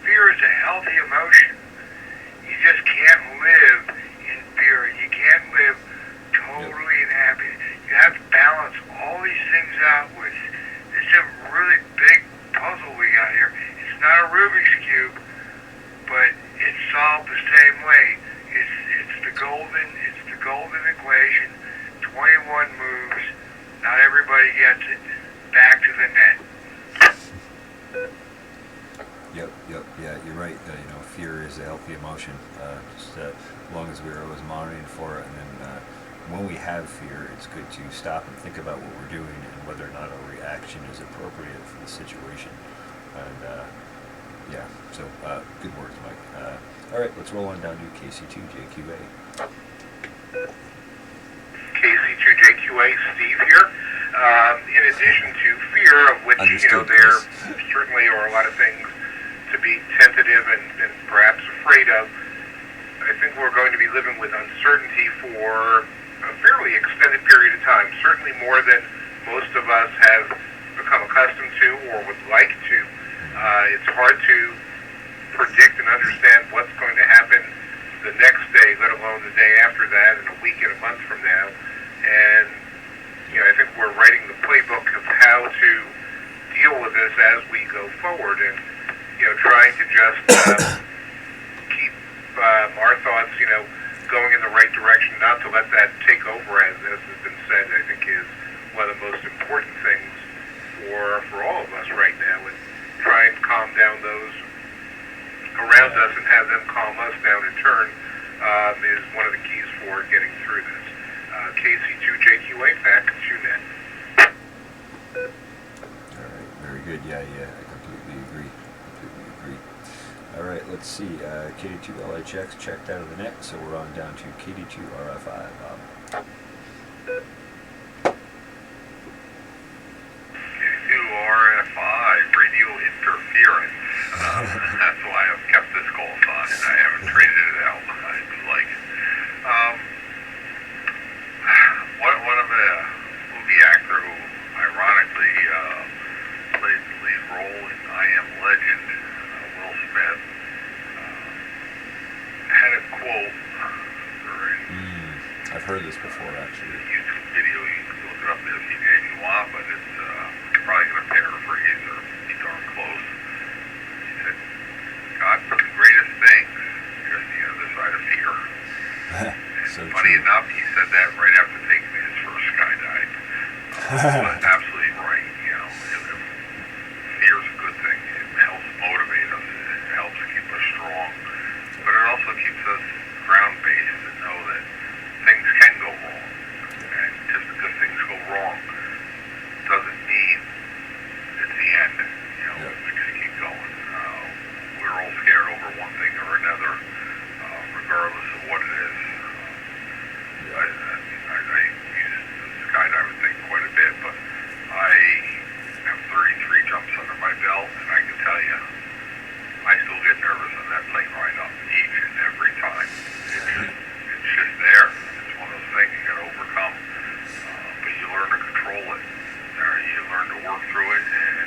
fear is a healthy emotion. You just can't live in fear. You can't live totally in happiness. You have to balance all these things out with. This is a really big puzzle we got here. It's not a Rubik's Cube, but it's solved the same way. It's the golden equation. 21 moves. Not everybody gets it. Back to the net. Yep. Yeah, you're right. Fear is a healthy emotion. As long as we're always monitoring for it, and then when we have fear, it's good to stop and think about what we're doing and whether or not our reaction is appropriate for the situation. And yeah, so good words, Mike. All right, let's roll on down to KC2JQA. KC2JQA, Steve here. In addition to fear, of which, there certainly are a lot of things to be tentative and perhaps afraid of, I think we're going to be living with uncertainty for a fairly extended period of time, certainly more than most of us have become accustomed to or would like to. It's hard to predict and understand what's going to happen the next day, let alone the day after that, and a week and a month from now. And I think we're writing the playbook of how to deal with this as we go forward, and trying to just keep our thoughts, going in the right direction, not to let that take over, as has been said. I think is one of the most important things for all of us right now, and try and calm down those around us and have them calm us down in turn is one of the keys for getting through this. KC2JQA, back to net. All right, very good. Yeah, I completely agree. All right, let's see. KD2LHX checked out of the net, so we're on down to KD2RFI. Bob. KD2RFI, radio interference. That's why I've kept this call sign. I haven't traded it out. I like it. One of the movie actor who ironically played the lead role in I Am Legend, Will Smith, had a quote. I've heard this before, actually. YouTube video, you can look it up if you want, but it's probably going to paraphrase or be darn close. He said, God, for the greatest things, here's the other side of fear. So Funny true. enough, he said that right after taking his first skydive. But absolutely right. Fear is a good thing. It helps motivate us. It helps keep us strong. But it also keeps us ground-based to know that things can go wrong. And just because things go wrong doesn't mean it's the end. We just keep going. We're all scared over one thing or another, regardless of what it is. I use the skydiving thing quite a bit, but I have 33 jumps under my belt, and I can tell you, I still get nervous on that plane ride up each and every time. It's just there. It's one of those things you got to overcome, but you learn to control it. You learn to work through it, and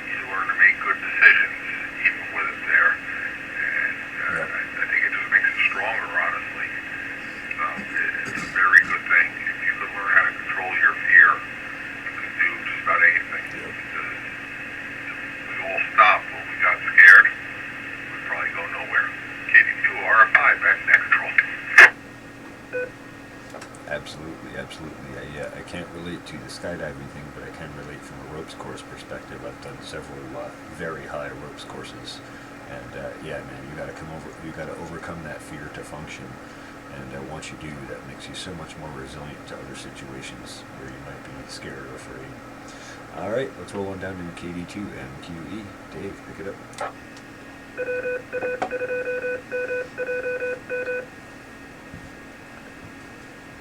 you learn to make good decisions, even with it there. And I think it just makes it stronger, honestly. It's a very good thing. If you can learn how to control your fear, you can do just about anything. Because if we all stopped when we got scared, we'd probably go nowhere. KD2RFI, back next roll. Absolutely. I can't relate to the skydiving thing, but I can relate from a ropes course perspective. I've done several very high ropes courses, and yeah, man, you got to overcome that fear to function. And once you do, that makes you so much more resilient to other situations where you might be scared or afraid. All right, let's roll on down to KD2MQE. Dave, pick it up.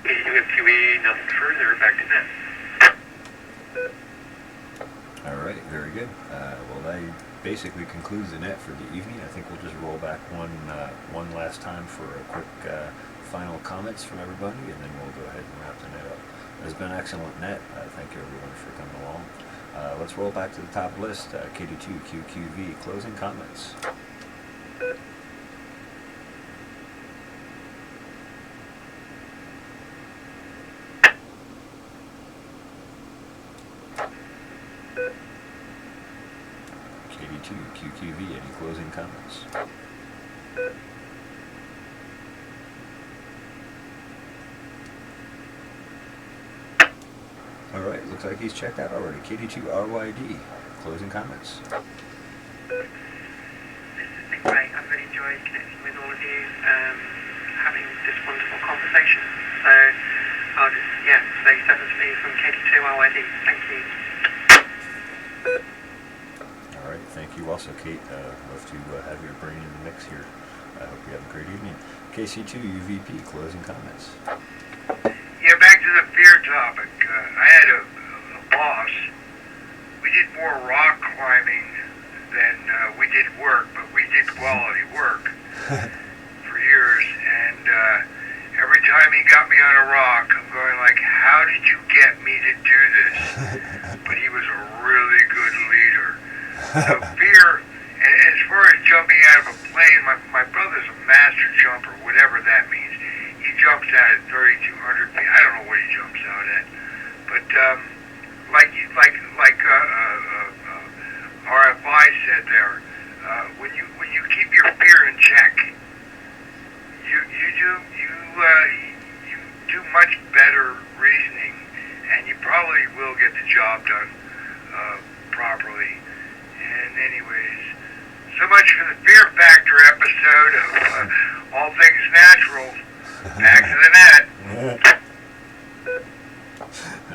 KD2MQE, nothing further, back to net. All right, very good. Well, that basically concludes the net for the evening. I think we'll just roll back one last time for a quick final comments from everybody, and then we'll go ahead and wrap the net up. It's been an excellent net. Thank you everyone for coming along. Let's roll back to the top list. KD2QQV, closing comments. KD2QQV, any closing comments? All right, looks like he's checked out already. KD2RYD, closing comments. This has been great. I've really enjoyed connecting with all of you, having this wonderful conversation. So I'll just, say 7 for me from KD2RYD. Thank you. All right, thank you also, Kate. Love to have your brain in the mix here. I hope you have a great evening. KC2 UVP, closing comments. Yeah, back to the fear topic. I had a boss. We did more rock climbing than we did work, but we did quality work for years. And every time he got me on a rock, I'm going like, how did you get me to do this? But he was a really good leader. So fear, and as far as jumping out of a plane, my brother's a master jumper, whatever that means. He jumps out at 3,200 feet. I don't know what he jumps out at. But like RFI said there, when you keep your fear in check, you do much better reasoning, and you probably will get the job done properly. And anyways, so much for the Fear Factor episode of All Things Natural. Back to the net.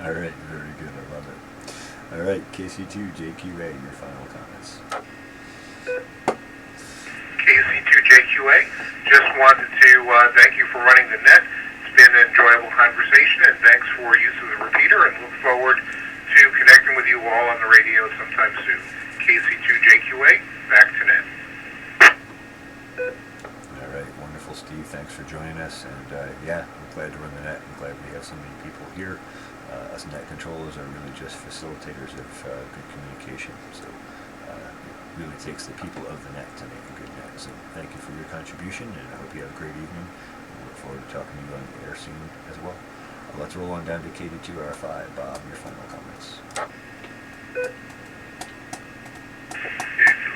All right, very good. I love it. All right, KC2 JQA, your final comments. KC2JQA, just wanted to thank you for running the net. It's been an enjoyable conversation, and thanks for use of the repeater, and look forward to connecting with you all on the radio sometime soon. KC2JQA, back to net. All right, wonderful, Steve. Thanks for joining us. And yeah, I'm glad to run the net. I'm glad we have so many people here. Us net controllers are really just facilitators of good communication. So it really takes the people of the net to make a good net. So thank you for your contribution, and I hope you have a great evening. I look forward to talking to you on the air soon as well. Let's roll on down to KD2R5. Bob, your final comments.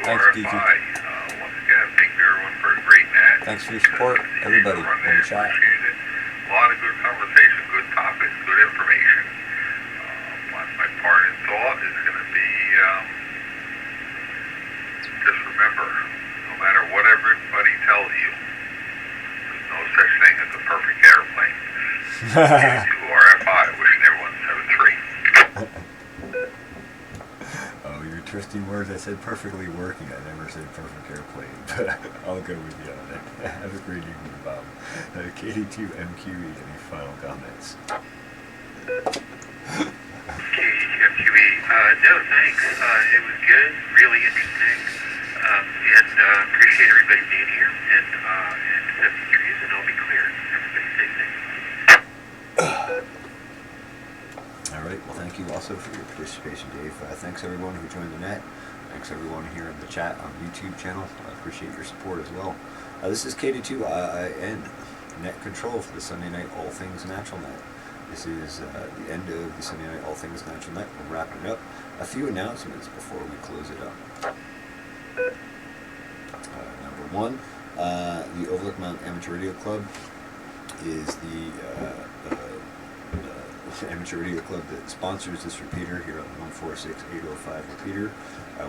Thanks, Geeky. Once again, thank you everyone for a great net. Thanks for your support, everybody in the chat. Appreciate it. A lot of good conversation, good topics, good information. My parting thought is going to be, just remember, no matter what everybody tells you, there's no such thing as a perfect airplane. KD2RFI, wishing everyone 7-3. Oh, your twisting words. I said perfectly working. I never said perfect airplane, but I'll go with you on it. Have a great evening, Bob. KD2MQE, any final comments? KD2MQE, no thanks. It was good, really interesting, and appreciate everybody being here, and 73s, and I'll be clear. Everybody stay safe. All right. Well, thank you also for your participation, Dave. Thanks everyone who joined the net. Thanks everyone here in the chat on the YouTube channel. I appreciate your support as well. This is KD2IN net control for the Sunday night All Things Natural Net. This is the end of the Sunday night All Things Natural Net. We're wrapping it up. A few announcements before we close it up. Number one, the Overlook Mountain Amateur Radio Club is the amateur radio club that sponsors this repeater here on the 146.805 repeater.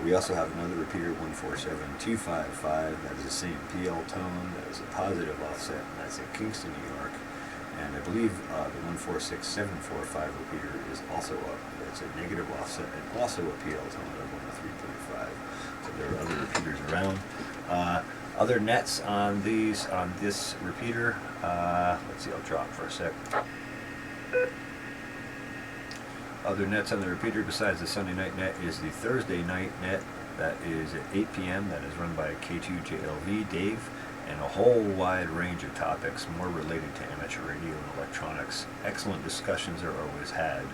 We also have another repeater, 147.805. That is the same PL tone. That is a positive offset, and that's in Kingston, New York. And I believe the 146.745 repeater is also up. That's a negative offset and also a PL tone of 103.5. So there are other repeaters around. Other nets on this repeater. Let's see, I'll drop for a sec. Other nets on the repeater besides the Sunday night net is the Thursday night net. That is at 8 p.m. That is run by K2JLV, Dave, and a whole wide range of topics more related to amateur radio and electronics. Excellent discussions are always had.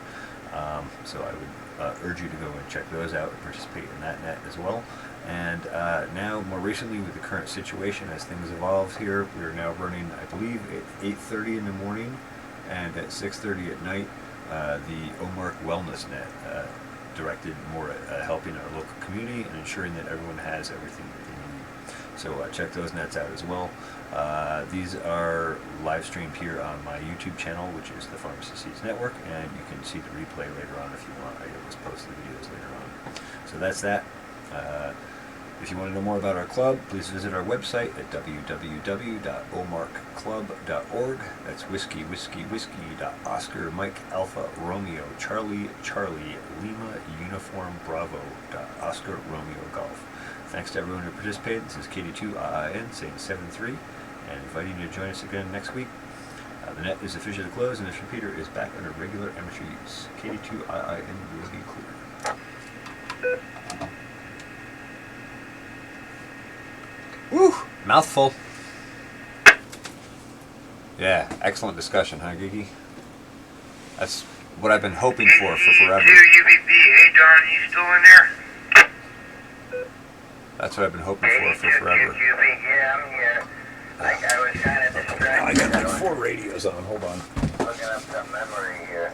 So I would urge you to go and check those out and participate in that net as well. And now, more recently, with the current situation as things evolve here, we are now running, I believe, at 8:30 in the morning and at 6:30 at night. The OMARC Wellness Net, directed more at helping our local community and ensuring that everyone has everything that they need. So check those nets out as well. These are live streamed here on my YouTube channel, which is the Pharmacy Seeds Network, and you can see the replay later on if you want. I always post the videos later on. So that's that. If you want to know more about our club, please visit our website at www.omarcclub.org. That's whiskey, whiskey, whiskey, Oscar, Mike, Alpha, Romeo, Charlie, Charlie, Lima, Uniform, Bravo, Oscar, Romeo, Golf. Thanks to everyone who participated. This is KD2IIN saying 7-3 and inviting you to join us again next week. The net is officially closed and this repeater is back under regular amateur use. KD2IIN will be clear. Woo! Mouthful. Yeah, excellent discussion, huh, Gigi? That's what I've been hoping for forever. UVB, hey Don, you still in there? That's what I've been hoping for forever. Yeah, I'm here. I was kind of distracted. I got like 4 radios on. Hold on. Looking up some memory here.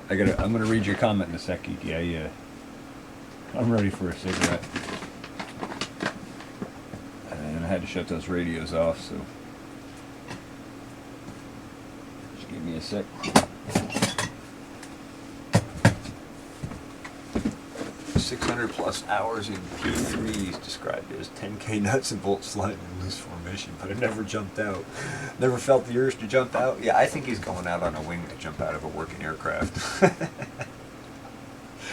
I'm gonna read your comment in a sec, Gigi. I'm ready for a cigarette. And I had to shut those radios off, so just give me a sec. 600 plus hours in P3s described as 10K nuts and bolts sliding in loose formation, but it never jumped out. Never felt the urge to jump out. Yeah, I think he's going out on a wing to jump out of a working aircraft.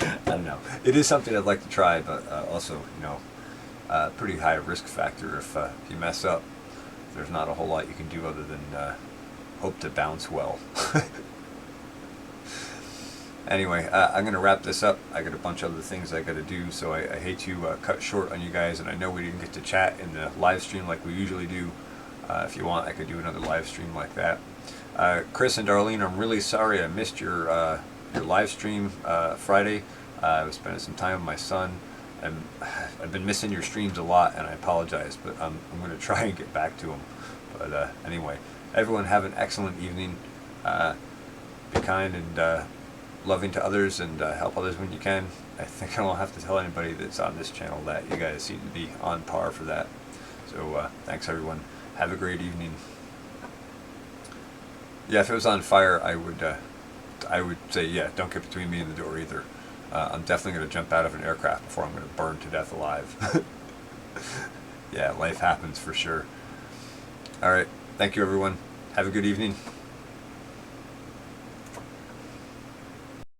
I don't know. It is something I'd like to try, but also, you know, pretty high risk factor. If you mess up, there's not a whole lot you can do other than hope to bounce well. Anyway, I'm going to wrap this up. I got a bunch of other things I got to do, so I hate to cut short on you guys, and I know we didn't get to chat in the live stream like we usually do. If you want, I could do another live stream like that. Chris and Darlene, I'm really sorry I missed your live stream Friday. I was spending some time with my son, and I've been missing your streams a lot, and I apologize, but I'm going to try and get back to them. But anyway, everyone have an excellent evening. Be kind and loving to others, and help others when you can. I think I don't have to tell anybody that's on this channel that. You guys seem to be on par for that. So thanks everyone. Have a great evening. Yeah, if it was on fire, I would say, yeah, don't get between me and the door either. I'm definitely going to jump out of an aircraft before I'm going to burn to death alive. Yeah, life happens for sure. All right, thank you everyone. Have a good evening.